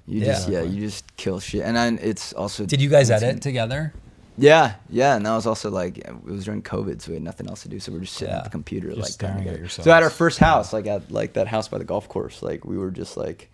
B: it.
A: You just kill shit. And then it's also.
B: Did you guys edit together?
A: Yeah, and that was also like it was during COVID, so we had nothing else to do, so we were just sitting at the computer,
C: Just
A: like
C: staring at yourselves.
A: So at our first house, like at like that house by the golf course, like we were just like,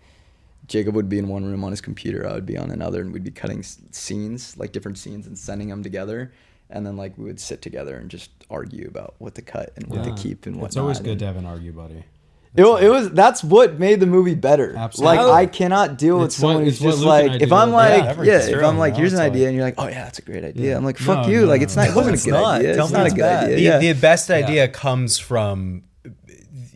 A: Jacob would be in one room on his computer, I would be on another, and we'd be cutting scenes, like different scenes, and sending them together, and then like we would sit together and just argue about what to cut and what to keep and whatnot.
C: It's always good to have an argue buddy.
A: That's what made the movie better.
C: Absolutely.
A: Like I cannot deal with someone who's just like, if I'm like, if I'm like, here's an idea, and you're like, oh yeah, that's a great idea. I'm like, fuck you. Like it's not. It wasn't a good idea. It's not a good idea.
C: The best idea comes from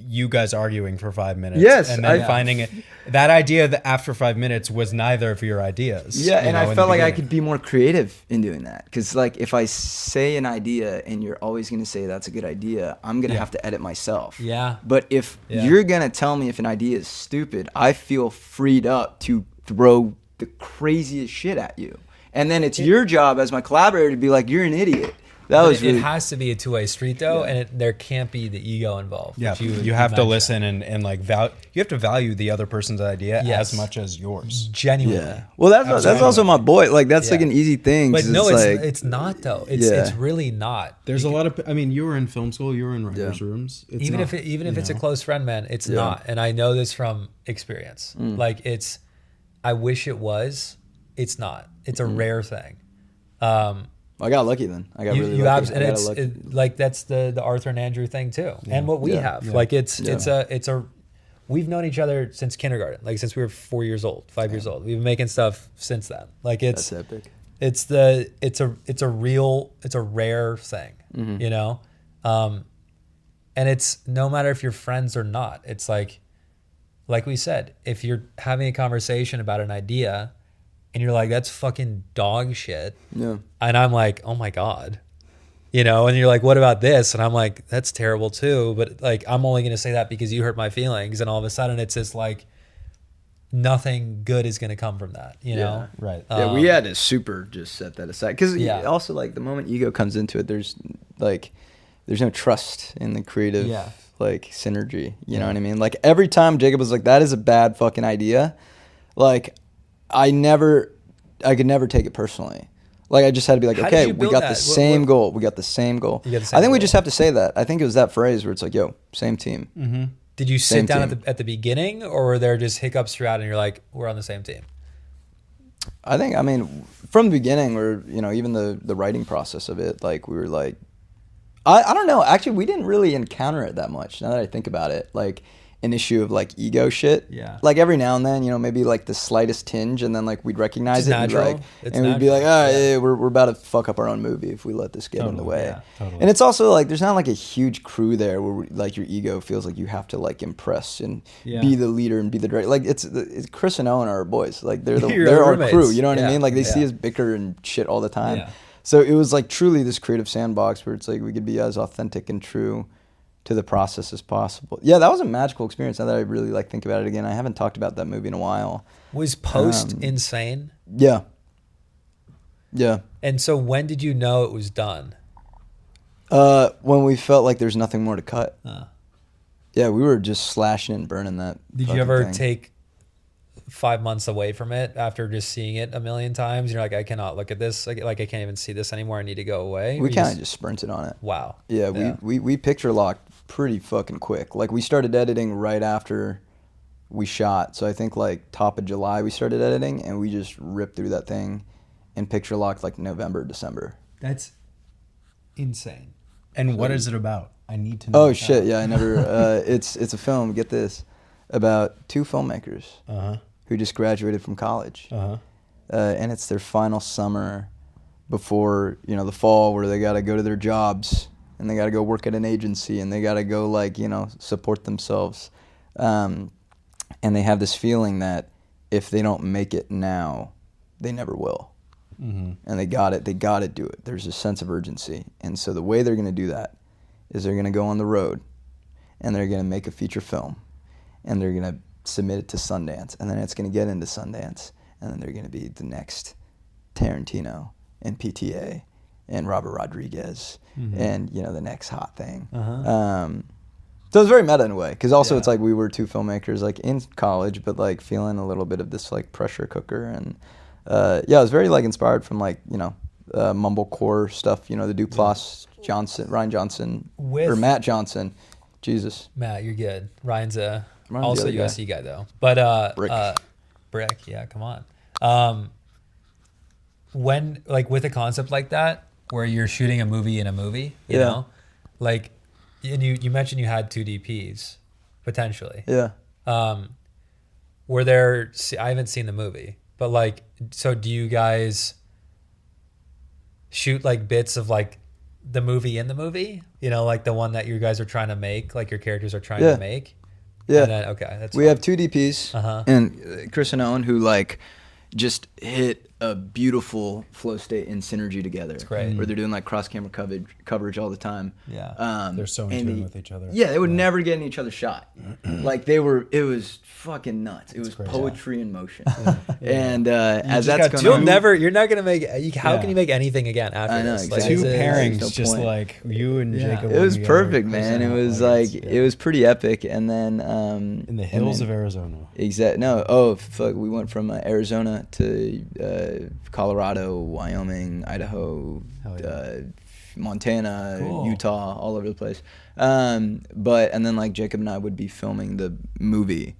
C: you guys arguing for 5 minutes.
A: Yes,
C: and then finding it. That idea that after 5 minutes was neither of your ideas.
A: Yeah, and I felt like I could be more creative in doing that. Because like if I say an idea and you're always going to say that's a good idea, I'm going to have to edit myself.
B: Yeah.
A: But if you're going to tell me if an idea is stupid, I feel freed up to throw the craziest shit at you. And then it's your job as my collaborator to be like, you're an idiot.
B: It has to be a two-way street though, and there can't be the ego involved.
C: Yeah, you have to listen and like you have to value the other person's idea as much as yours.
B: Genuinely.
A: Yeah. Well, that's also my boy. Like that's like an easy thing.
B: But no,
A: it's
B: it's not though. It's really not.
C: There's a lot of. I mean, you were in film school. You were in writers' rooms. It's
B: even
C: not,
B: if it's a close friend, man, it's not. And I know this from experience. Like I wish it was. It's not. It's a rare thing.
A: I got lucky then. I got really lucky.
B: And it's like that's the Arthur and Andrew thing too, and what we have. Like it's a we've known each other since kindergarten, like since we were 4 years old, 5 years old. We've been making stuff since then. Like that's
A: epic.
B: It's a rare thing, you know, and it's no matter if you're friends or not. It's like we said, if you're having a conversation about an idea. And you're like, that's fucking dog shit. Yeah. And I'm like, oh my God. You know, and you're like, what about this? And I'm like, that's terrible too. But like, I'm only going to say that because you hurt my feelings. And all of a sudden it's just like, nothing good is going to come from that, you know?
C: Right.
A: Yeah, we had to super just set that aside. Because also like the moment ego comes into it, there's no trust in the creative like synergy. You know what I mean? Like every time Jacob was like, that is a bad fucking idea. Like, I could never take it personally. Like I just had to be like, okay, we got the same goal. We got the same goal. I think we just have to say that. I think it was that phrase where it's like, yo, same team.
B: Mm-hmm. Did you sit down at the beginning, or were there just hiccups throughout and you're like, we're on the same team?
A: I mean, from the beginning, or even the writing process of it, like we were like, I don't know. Actually, we didn't really encounter it that much. Now that I think about it, like an issue of like ego shit.
B: Yeah.
A: Like every now and then, maybe like the slightest tinge, and then like we'd recognize it and we'd be like, oh, yeah, we're about to fuck up our own movie if we let this get in the way.
C: Yeah, totally.
A: And it's also like there's not like a huge crew there where like your ego feels like you have to like impress and be the leader and be the director. Like it's Chris and Owen are our boys. Like they're our
B: roommates.
A: crew. You know what I mean? Like they see us bicker and shit all the time. Yeah. So it was like truly this creative sandbox where it's like we could be as authentic and true to the process as possible. Yeah, that was a magical experience. Now that I really like think about it again, I haven't talked about that movie in a while.
B: Was post insane?
A: Yeah. Yeah.
B: And so when did you know it was done?
A: When we felt like there's nothing more to cut. Yeah, we were just slashing and burning that.
B: Did you ever take 5 months away from it after just seeing it a million times? You're like, I cannot look at this. Like I can't even see this anymore. I need to go away.
A: We kind of just sprinted on it.
B: Wow.
A: Yeah, we picture locked pretty fucking quick. Like we started editing right after we shot. So I think like top of July we started editing, and we just ripped through that thing and picture locked like November, December.
B: That's insane.
C: And what is it about? I need to know.
A: Oh shit, yeah, I never it's a film, get this, about two filmmakers who just graduated from college. And it's their final summer before, you know, the fall, where they got to go to their jobs and they got to go work at an agency and they got to go, like, you know, support themselves. And they have this feeling that if they don't make it now, they never will. And they got to do it. There's a sense of urgency. And so the way they're going to do that is they're going to go on the road and they're going to make a feature film and they're going to submit it to Sundance, and then it's going to get into Sundance, and then they're going to be the next Tarantino and PTA and Robert Rodriguez and, you know, the next hot thing. So it's very meta in a way, because also it's like we were two filmmakers like in college, but like feeling a little bit of this like pressure cooker. And I was very like inspired from like, you know, mumblecore stuff, you know, the Duplass, Johnson, Ryan Johnson, or Matt Johnson. Jesus.
B: Matt, you're good. Ryan's also USC guy though. But Brick, yeah, come on. When like with a concept like that, where you're shooting a movie in a movie, you know, like, and you mentioned you had 2 DPs potentially.
A: Yeah.
B: Were there? I haven't seen the movie, but like, so do you guys shoot like bits of like the movie in the movie? You know, like the one that you guys are trying to make, like your characters are trying to make.
A: Yeah.
B: And then, okay, that's.
A: We have 2 DPs, and Chris and Owen, who like just hit a beautiful flow state and synergy together. It's
B: great.
A: Where they're doing like cross camera coverage all the time.
B: Yeah.
C: They're so in tune with each other.
A: Yeah, they would never get in each other's shot. Like it was fucking nuts. It was poetry in motion. And as that's going on,
B: you're not gonna make. How can you make anything again after
A: I know,
B: this?
A: exactly.
C: Two pairings,
A: no
C: just
A: point.
C: like you and Jacob.
A: It was perfect, man. It was like it was pretty epic. And then
C: in the hills of Arizona.
A: Exactly. No. Oh fuck. We went from Arizona to Colorado, Wyoming, Idaho, Montana, Utah, all over the place. And then like Jacob and I would be filming the movie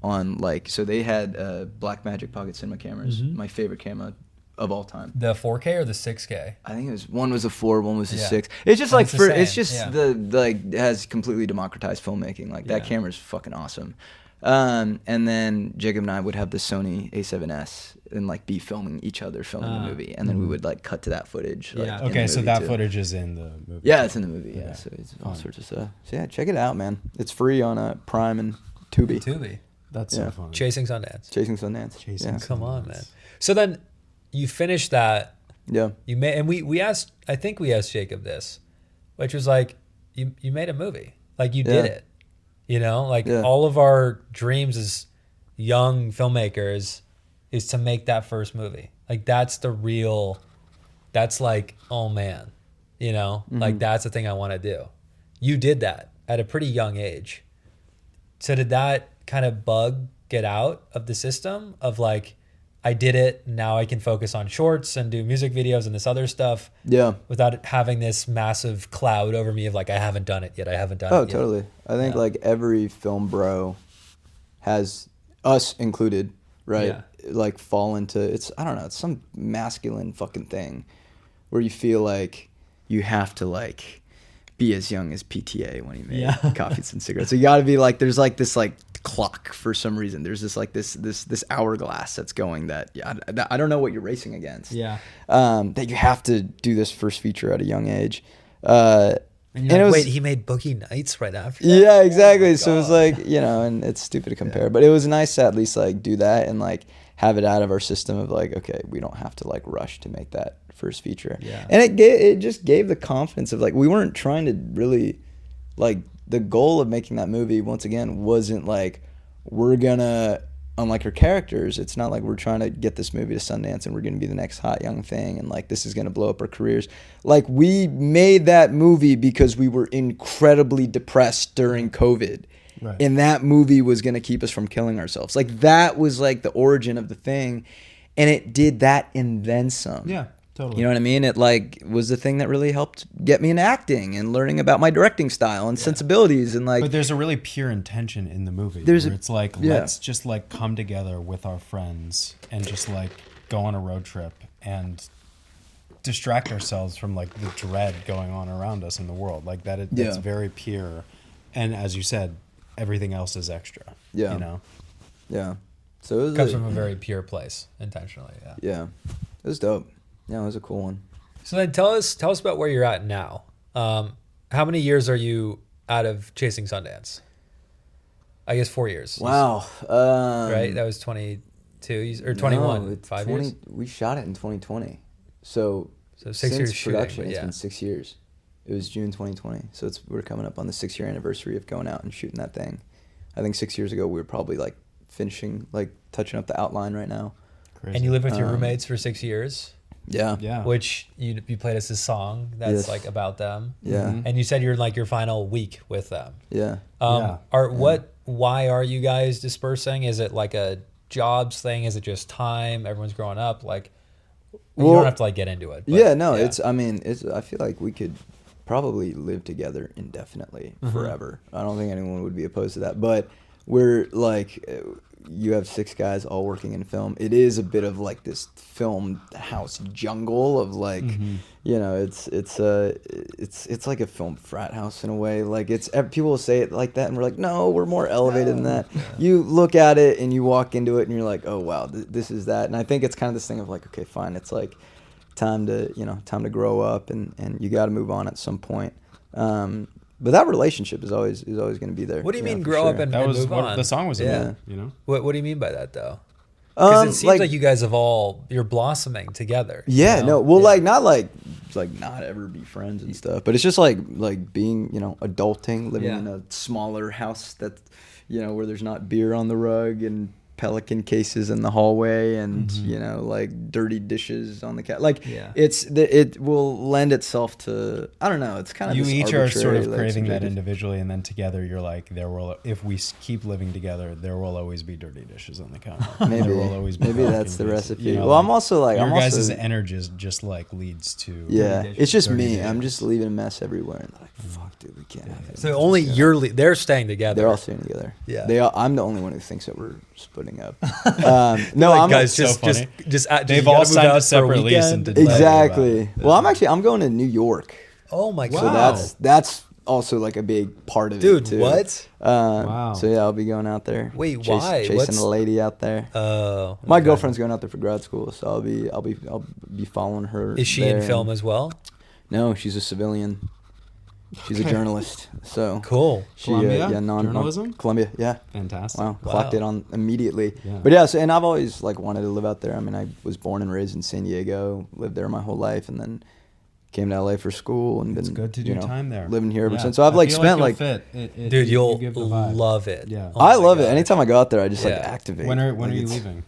A: on like, so they had Blackmagic Pocket Cinema cameras, my favorite camera of all time.
B: The 4K or the 6K?
A: I think one was a 4, one was a 6. It's just like the like has completely democratized filmmaking. Like that camera is fucking awesome. And then Jacob and I would have the Sony A7S and like be filming each other filming the movie, and then we would like cut to that footage. Like,
C: okay, so that footage is in the movie.
A: Yeah, it's in the movie. Yeah, so it's all sorts of stuff. So yeah, check it out, man. It's free on Prime and Tubi.
C: That's so fun.
B: Chasing Sundance.
C: Come
B: on, man. So then you finished that.
A: Yeah.
B: You made, and we asked. I think we asked Jacob this, which was like, you made a movie. Like you did it. You know, like all of our dreams as young filmmakers is to make that first movie. Like that's like, oh man, you know, like that's the thing I want to do. You did that at a pretty young age. So did that kind of bug get out of the system of like, I did it, now I can focus on shorts and do music videos and this other stuff. Yeah. Without having this massive cloud over me of like, I haven't done it yet.
A: Oh, totally. I think like every film bro has, us included, right? Yeah. Like fall into, it's some masculine fucking thing where you feel like you have to like be as young as PTA when he made Coffees and Cigarettes. So you got to be like, there's like this like clock for some reason. There's this like this hourglass that's going that I don't know what you're racing against. Yeah. That you have to do this first feature at a young age.
B: And it was, wait, he made Boogie Nights right after that?
A: Yeah, exactly. So it was like, you know, and it's stupid to compare, but it was nice to at least like do that and like have it out of our system of like, okay, we don't have to like rush to make that first feature. Yeah. And it just gave the confidence of like, we weren't trying to really like, the goal of making that movie once again wasn't like, we're gonna unlike her characters, it's not like we're trying to get this movie to Sundance and we're going to be the next hot young thing and like this is going to blow up our careers. Like we made that movie because we were incredibly depressed during COVID. Right. And that movie was going to keep us from killing ourselves. Like that was like the origin of the thing. And it did that and then some.
C: Yeah, totally.
A: You know what I mean? It like was the thing that really helped get me into acting and learning about my directing style and sensibilities and like.
C: But there's a really pure intention in the movie. It's like let's just like come together with our friends and just like go on a road trip and distract ourselves from like the dread going on around us in the world. Like that. It's very pure, and as you said, everything else is extra.
A: Yeah.
C: You know.
A: Yeah. So it
B: comes from a very pure place intentionally. Yeah.
A: Yeah. It was dope. Yeah, it was a cool one.
B: So then tell us about where you're at now. How many years are you out of Chasing Sundance? I guess 4 years.
A: Wow.
B: Right? That was 22 or 21.
A: No,
B: 5 years?
A: We shot it in 2020. So
B: 6
A: since
B: years
A: production,
B: shooting,
A: it's been 6 years. It was June 2020. So we're coming up on the 6-year anniversary of going out and shooting that thing. I think 6 years ago we were probably like finishing, like touching up the outline right now.
B: Crazy. And you lived with your roommates for 6 years?
A: Yeah.
B: Which you played us a song that's like about them.
A: Yeah.
B: And you said you're in like your final week with them.
A: Yeah.
B: Why are you guys dispersing? Is it like a jobs thing? Is it just time? Everyone's growing up? Like, you don't have to like get into it. But,
A: I feel like we could probably live together indefinitely forever. I don't think anyone would be opposed to that. But we're like, you have 6 guys all working in film. It is a bit of like this film house jungle of like, you know, it's like a film frat house in a way. Like people will say it like that, and we're like, no, we're more elevated than that. Yeah. You look at it and you walk into it and you're like, oh wow, this is that. And I think it's kind of this thing of like, okay, fine, it's like time to grow up and you got to move on at some point. But that relationship is always going to be there.
B: What do you mean grow up and move on?
C: The song was about, you know?
B: What do you mean by that though? Because it seems like you guys you're blossoming together.
A: Yeah, you know? Like not not ever be friends and stuff, but it's just like being, you know, adulting, living in a smaller house that, you know, where there's not beer on the rug and Pelican cases in the hallway and you know, like dirty dishes on the couch. Like it will lend itself to, I don't know, it's kind of
C: you
A: this
C: each are sort of
A: like,
C: craving
A: subjective.
C: that individually, and then together you're like, if we keep living together, there will always be dirty dishes on the counter.
A: Maybe
C: there will always be
A: that's the recipe.
C: You know,
A: well, I'm also like
C: your guys' energy just like leads to
A: it's just me dishes. I'm just leaving a mess everywhere and like, fuck dude, we can't have it.
B: So only they're staying together.
A: They're all staying together. I'm the only one who thinks that we're splitting up.
B: No,
A: like, I'm
B: guys, just
C: they've all signed a separate lease and
A: exactly. Well, I'm going to New York.
B: Oh my god!
A: So that's also like a big part of
B: it,
A: too.
B: Dude, what?
A: Wow. So yeah, I'll be going out there.
B: Wait, why?
A: Chasing a lady out there.
B: Oh,
A: my girlfriend's going out there for grad school, so I'll be following her.
B: Is she in film as well?
A: No, she's a civilian. She's a journalist, so
B: cool.
C: Columbia, journalism.
A: Columbia, yeah.
C: Fantastic.
A: Wow, clocked it on immediately.
C: Yeah.
A: But yeah, so, and I've always like wanted to live out there. I mean, I was born and raised in San Diego, lived there my whole life, and then came to LA for school and
C: it's
A: been
C: good to do time there.
A: Living here ever since. So I've like spent like,
B: dude, you'll love it.
C: Yeah,
A: I love it. Anytime I go out there, I just like activate.
C: When are you leaving?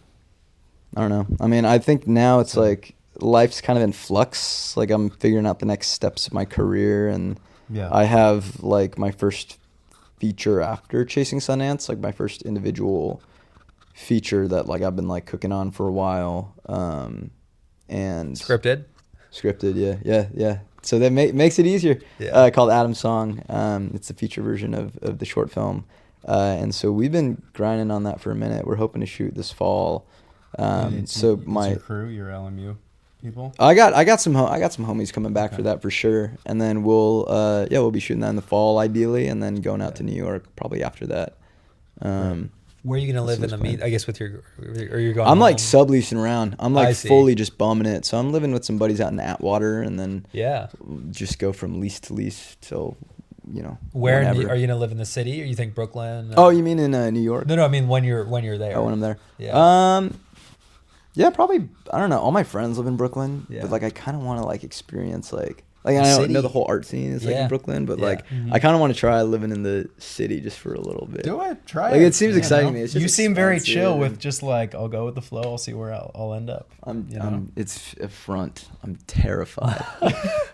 A: I don't know. I mean, I think now it's like life's kind of in flux. Like I'm figuring out the next steps of my career and. Yeah. I have like my first feature after Chasing Sundance, like my first individual feature that like I've been like cooking on for a while. And
B: scripted,
A: yeah. So that makes it easier.
B: Yeah.
A: Called Adam's Song. It's the feature version of the short film. And so we've been grinding on that for a minute. We're hoping to shoot this fall. So my
C: crew, your LMU people.
A: I got some homies coming back for that for sure, and then we'll be shooting that in the fall ideally, and then going out to New York probably after that.
B: Where are you gonna live in the meet? I guess with your, or you're going.
A: I'm home? Like subleasing around. I'm like fully just bumming it. So I'm living with some buddies out in Atwater, and then just go from lease to lease till. You know,
B: where are you gonna live in the city, or you think Brooklyn?
A: Oh, you mean in New York?
B: No, I mean when you're there.
A: Oh, when I'm there.
B: Yeah.
A: Yeah, probably. I don't know. All my friends live in Brooklyn, but like I kind of want to like experience like Like I know the whole art scene is like in Brooklyn, but like I kind of want to try living in the city just for a little bit.
C: Do it. Try
A: like,
C: it.
A: It seems exciting to me. It's just
C: you seem very chill with just like, I'll go with the flow. I'll see where I'll end up.
A: It's a front. I'm terrified.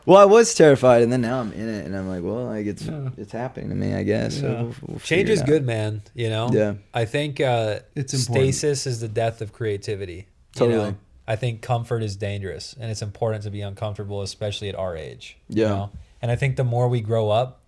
A: Well, I was terrified, and then now I'm in it, and I'm like, well, like it's happening to me, I guess. So we'll
B: change is good, man. You know.
A: Yeah.
B: I think
C: it's important.
B: Stasis is the death of creativity.
A: Totally.
B: You know? I think comfort is dangerous, and it's important to be uncomfortable, especially at our age.
A: Yeah.
B: You know? And I think the more we grow up,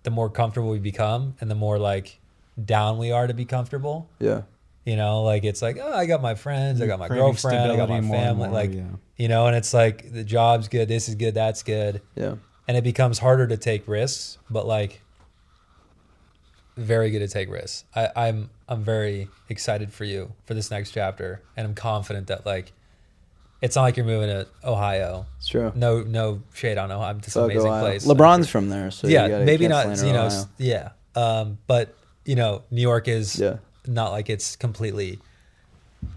B: the more comfortable we become, and the more like down we are to be comfortable.
A: Yeah.
B: You know, like it's like, oh, I got my friends, I got my girlfriend, I got my family, like, you know, and it's like the job's good, this is good, that's good.
A: Yeah.
B: And it becomes harder to take risks, but like very good to take risks. I'm very excited for you for this next chapter, and I'm confident that like it's not like you're moving to Ohio.
A: It's true.
B: No shade on Ohio. It's an amazing place.
A: LeBron's from there, so
B: yeah, maybe not. You know,
A: Ohio.
B: yeah. But you know, New York is not like it's completely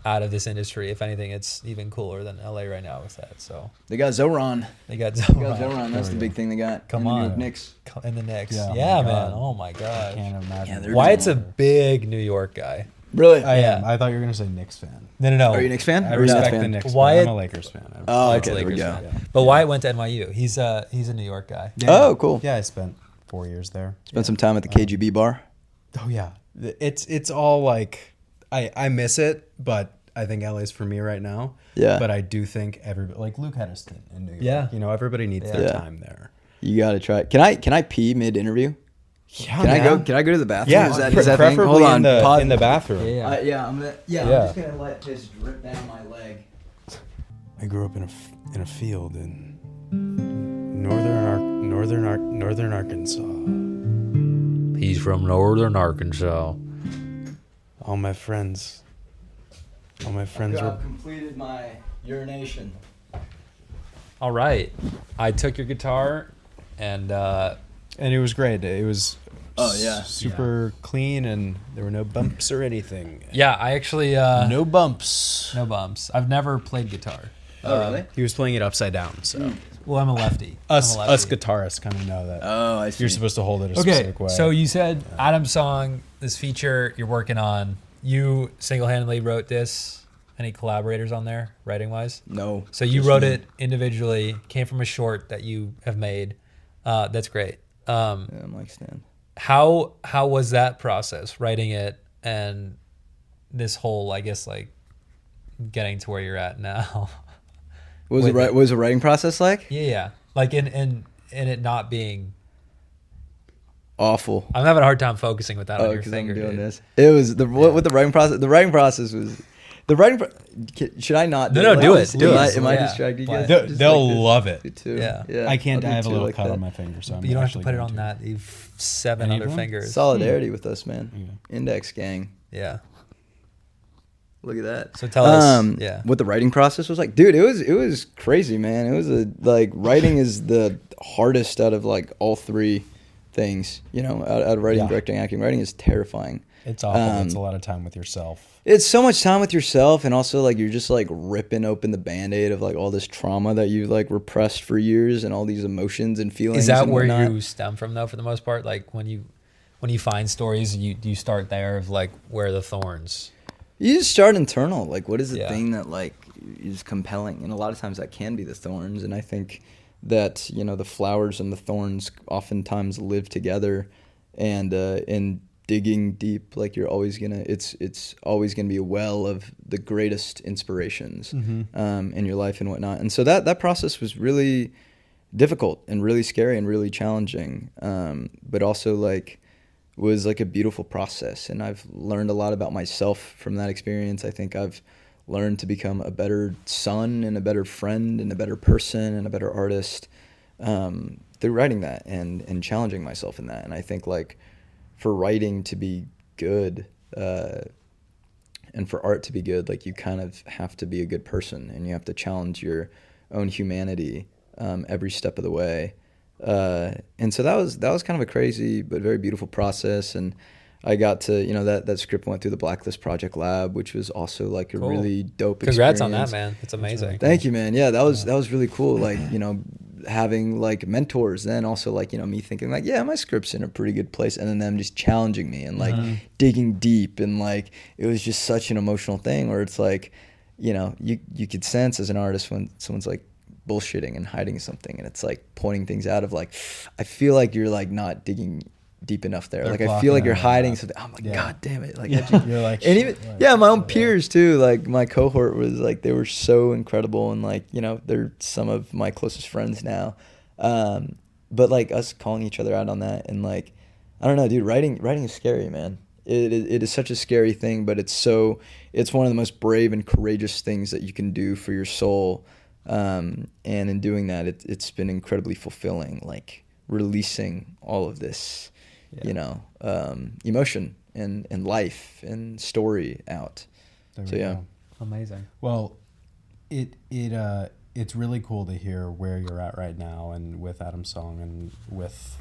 B: out of this industry. If anything, it's even cooler than LA right now with that. So
A: they got Zoran. That's the big thing they got.
B: Come on,
A: New York Knicks.
B: In the Knicks.
C: Yeah,
B: man. Oh my god.
C: I can't imagine.
A: Yeah,
B: Wyatt's a big New York guy.
A: Really?
C: I am. I thought you were gonna say Knicks fan.
B: No.
A: Are you a Knicks fan?
C: I respect the Knicks.
B: Wyatt,
C: I'm a Lakers fan.
A: Oh,
B: Wyatt's
A: okay.
B: a Lakers
A: There we go.
B: fan. But Wyatt went to NYU. He's a New York guy.
C: Yeah.
A: Oh, cool.
C: Yeah, I spent 4 years there.
A: Spent some time at the KGB bar.
C: Oh yeah, it's all like I miss it, but I think LA's for me right now.
A: Yeah.
C: But I do think everybody, like Luke had a stint in New York.
B: Yeah.
C: You know, everybody needs their time there.
A: You got to try it. Can I pee mid interview?
C: Yeah.
A: Can I go to the bathroom?
C: Yeah.
A: Is that thing?
C: Preferably
A: Hold on.
C: in the bathroom.
B: Yeah.
A: I'm just gonna let piss drip down my leg.
C: I grew up in a field in northern Arkansas.
B: He's from northern Arkansas.
C: All my friends
A: I've completed my urination.
B: All right. I took your guitar and
C: and it was great. It was super clean, and there were no bumps or anything.
B: yeah, I actually
C: No bumps.
B: no bumps. I've never played guitar.
A: Oh, really?
C: He was playing it upside down, so
B: Well, I'm a lefty.
C: us
B: I'm a lefty.
C: guitarists kind of know that.
A: Oh, I see.
C: You're supposed to hold it a
B: Okay,
C: specific way.
B: so you said Adam's song, this feature you're working on. You single-handedly wrote this. Any collaborators on there, writing-wise?
A: No.
B: So you wrote it individually. Came from a short that you have made. That's great.
A: I'm like Stan.
B: How was that process, writing it, and this whole, I guess, like getting to where you're at now?
A: What was the writing process like?
B: Yeah. Like in it not being
A: Awful.
B: I'm having a hard time focusing with that on your
A: Because
B: finger.
A: I'm doing
B: Dude.
A: this. It was with the writing process. The writing process was. Should I not?
B: No, do it. Do it.
A: Am I
B: Yeah.
A: distracting you guys?
C: They'll love it.
A: Too.
B: Yeah.
C: I can't.
A: I'll
C: I have a
A: do
C: little
A: like
C: cut
A: that.
C: on my finger, so I'm
B: But you don't have to
C: actually
B: put it
C: going
B: on that. You've 7
C: Any
B: other
C: of them?
B: fingers.
A: Solidarity with us, man. Index gang.
B: Yeah.
A: Look at that.
B: So tell us. Yeah.
A: What the writing process was like, dude. It was crazy, man. It was writing is the hardest out of like all three things. You know, out of writing, directing, acting. Writing is terrifying.
C: It's awful. It's a lot of time with yourself.
A: It's so much time with yourself, and also like you're just like ripping open the Band-Aid of like all this trauma that you like repressed for years, and all these emotions and feelings.
B: Is that
A: and
B: where
A: whatnot.
B: you stem from, though, for the most part? Like when you find stories, you start there of like where are the thorns.
A: You just start internal. Like, what is the
B: Yeah.
A: thing that like is compelling? And a lot of times that can be the thorns. And I think that the flowers and the thorns oftentimes live together, and in digging deep, like you're always gonna. It's always gonna be a well of the greatest inspirations in your life and whatnot. And so that process was really difficult and really scary and really challenging, but also was like a beautiful process. And I've learned a lot about myself from that experience. I think I've learned to become a better son and a better friend and a better person and a better artist through writing that and challenging myself in that. And I think like for writing to be good and for art to be good, like you kind of have to be a good person, and you have to challenge your own humanity every step of the way. And so that was kind of a crazy but very beautiful process. And I got to, that script went through the Blacklist Project Lab, which was also like a really dope
B: Congrats
A: experience.
B: on that, man. It's amazing.
A: Thank you, man. Yeah, that was really cool. Like, having like mentors, then also like, you know, me thinking like, yeah, my script's in a pretty good place, and then them just challenging me and like digging deep, and like it was just such an emotional thing where it's like, you know, you could sense as an artist when someone's like bullshitting and hiding something, and it's like pointing things out of like, I feel like you're like not digging deep enough there. Like I feel like you're hiding something. I'm like, God damn it. Like
C: you're like,
A: and even my own peers too, like my cohort was like, they were so incredible, and like, you know, they're some of my closest friends now. But like us calling each other out on that, and like, I don't know, dude, writing is scary, man. It is such a scary thing, but it's one of the most brave and courageous things that you can do for your soul. And in doing that, it's been incredibly fulfilling, like releasing all of this, you know, emotion and life and story out. So yeah.
B: Amazing.
C: Well, it's really cool to hear where you're at right now, and with Adam's song, and with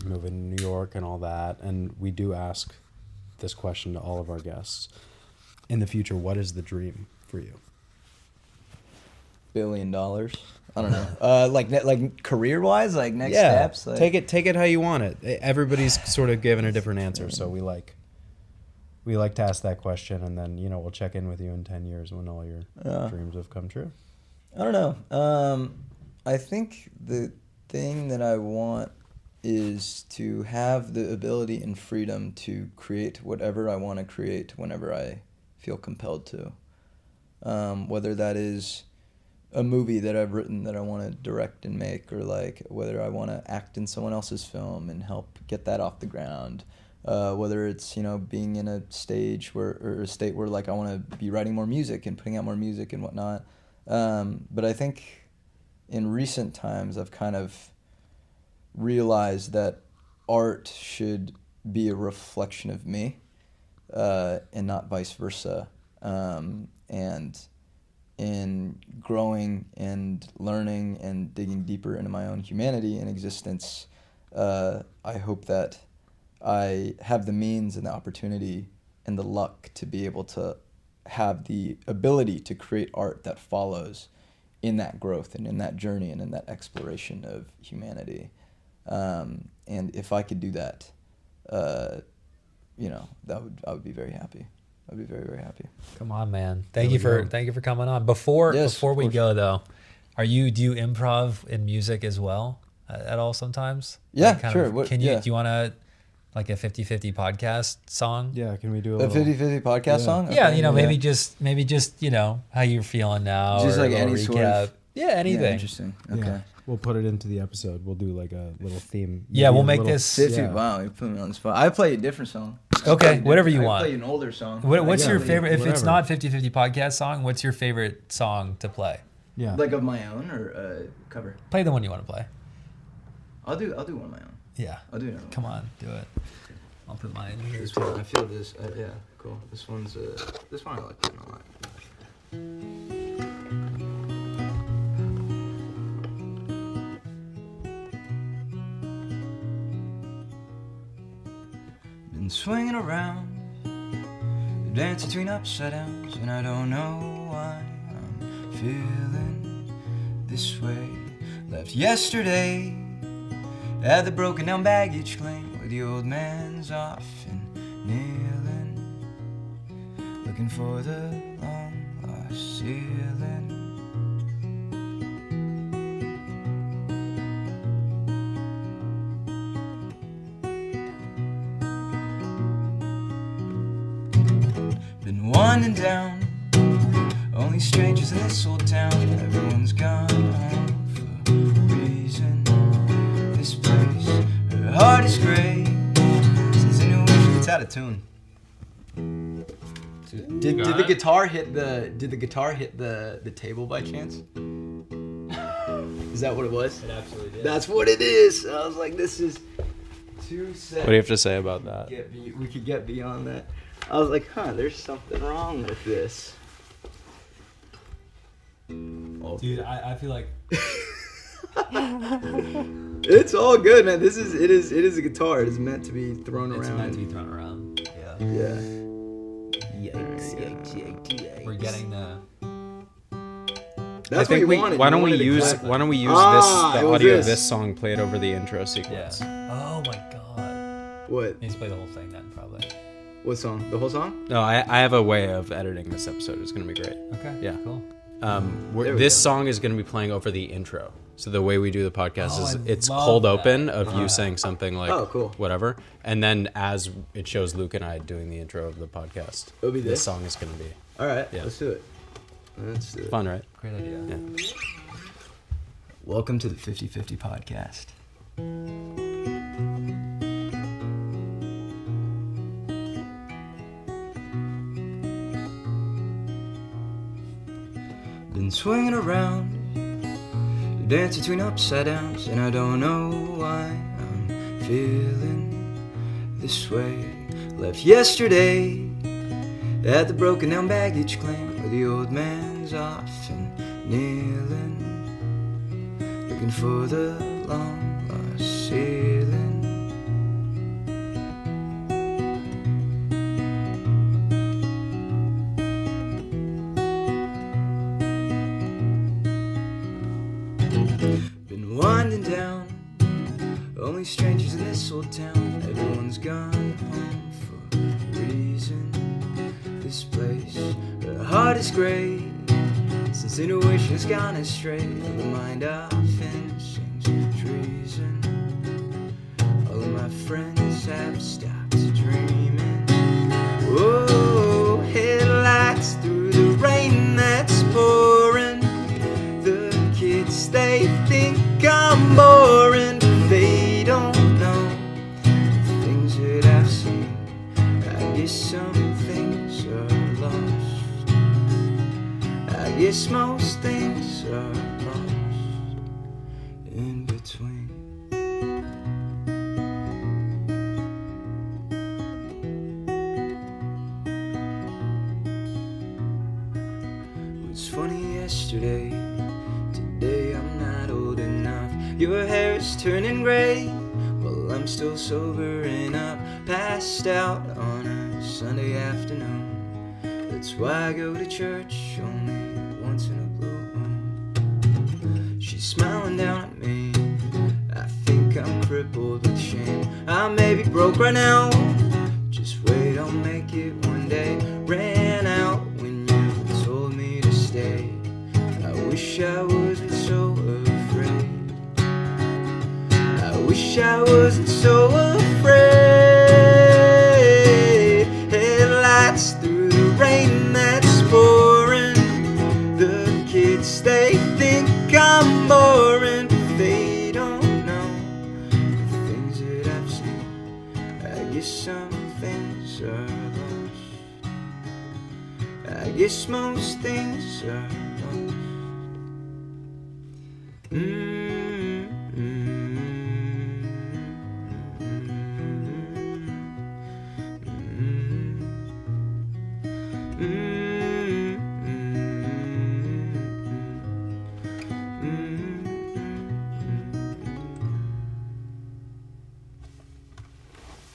C: moving to New York and all that. And we do ask this question to all of our guests. In the future, what is the dream for you?
A: $1 billion. I don't know. Like career wise, like next steps. Like,
C: take it how you want it. Everybody's sort of given a different answer, so we like to ask that question, and then, you know, we'll check in with you in 10 years when all your dreams have come true.
A: I don't know. I think the thing that I want is to have the ability and freedom to create whatever I want to create whenever I feel compelled to. Whether that is a movie that I've written that I want to direct and make, or like whether I want to act in someone else's film and help get that off the ground, whether it's, you know, being in a state where like I want to be writing more music and putting out more music and whatnot. But I think in recent times I've kind of realized that art should be a reflection of me, and not vice versa. And in growing and learning and digging deeper into my own humanity and existence, I hope that I have the means and the opportunity and the luck to be able to have the ability to create art that follows in that growth and in that journey and in that exploration of humanity. And if I could do that, you know, I would be very happy. I'd be very, very happy.
B: Come on, man. Thank you for coming on. Before we go though, do you improv in music as well at all do you want to, like a 50-50 podcast song?
C: Yeah, can we do
A: a 50-50 podcast song?
B: Yeah, you know, maybe just, you know, how you're feeling now.
A: Just like any recap. Sort of.
B: Yeah, anything.
A: Yeah, interesting. Okay.
C: Yeah. We'll put it into the episode. We'll do like a little theme.
B: Yeah, we'll make this.
A: 50. Yeah. Wow, you put me on the spot. I play a different song.
B: Okay, whatever you want.
A: I play an older song.
B: What's your favorite? If it's not 50-50 podcast song, what's your favorite song to play?
C: Yeah.
A: Like of my own or cover?
B: Play the one you want to play.
A: I'll do one of my own.
B: Yeah.
A: I'll do it.
B: Come on, do it. I'll put mine in here.
A: This one, I feel this. Yeah, cool. This one I like playing a lot. Been swinging around, the dance between upside downs, and I don't know why I'm feeling this way. Left yesterday at the broken down baggage claim, where the old man's off and kneeling, looking for the long lost ceiling. Been winding down, only strangers in this old town. Everyone's gone home for a reason. This place, her heart is gray, since intuition, it's out of tune. Did the guitar hit the table by chance? Is that what it was?
B: It absolutely did.
A: That's what it is. I was like, this is 2 seconds.
C: What do you have to say about that?
A: We could get beyond that. I was like, there's something wrong with this.
B: Dude, I feel like
A: it's all good, man. It is a guitar. It is meant to be thrown around.
B: It's meant to be thrown around. Yeah.
A: Yeah.
B: Yikes. We're getting the
A: That's what you wanted.
C: Why don't we use the audio of this song, play it over the intro sequence?
B: Yeah. Oh my god.
A: What?
B: Needs to play the whole thing then, probably.
A: What song? The whole song?
C: No, I have a way of editing this episode. It's gonna be great.
B: Okay.
C: Yeah.
B: Cool.
C: This song is gonna be playing over the intro. So the way we do the podcast is it's
B: love
C: cold
B: that.
C: open of you saying something like
A: cool.
C: whatever, and then as it shows Luke and I doing the intro of the podcast,
A: It'll be
C: this song is gonna be.
A: All right.
C: Yeah.
A: Let's do it.
C: Fun, right?
B: Great idea.
C: Yeah.
A: Welcome to the 50/50 podcast. Been swinging around, dance between upside downs, and I don't know why I'm feeling this way. Left yesterday at the broken down baggage claim, where the old man's off and kneeling, looking for the long lost ceiling. Been winding down, only strangers in this old town. Everyone's gone home for a reason. This place, the heart is gray, since intuition's gone astray. The mind often sings treason. All of my friends have stopped dreaming. Whoa, headlights through the rain that's pouring. The kids, they think I'm boring, but they don't know the things that I've seen. I guess some things are lost. I guess most things are lost in between. It was funny yesterday, today I'm not old enough. Your hair is turning gray, well I'm still sobering up. Passed out on a Sunday afternoon. That's why I go to church only once in a blue moon. She's smiling down at me, I think I'm crippled with shame. I may be broke right now, just wait, I'll make it one day. Ran out when you told me to stay. I wish I wasn't so afraid. I wish I wasn't so afraid. Headlights through the rain that's pouring. The kids, they think I'm boring, but they don't know the things that I've seen. I guess some things are lost. I guess most things are lost.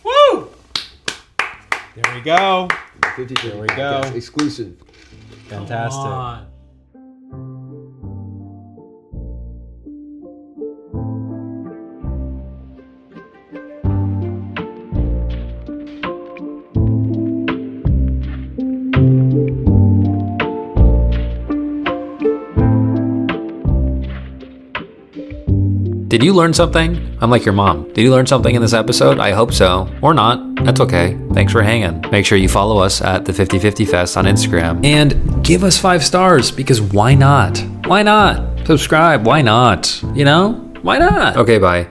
C: Woo! There we go.
A: 50
C: There we go.
A: Exclusive.
C: Fantastic.
B: Come on.
E: Did you learn something? I'm like your mom. Did you learn something in this episode? I hope so. Or not. That's okay. Thanks for hanging. Make sure you follow us at the 50/50 Fest on Instagram. And give us 5 stars, because why not? Why not? Subscribe. Why not? You know? Why not? Okay, bye.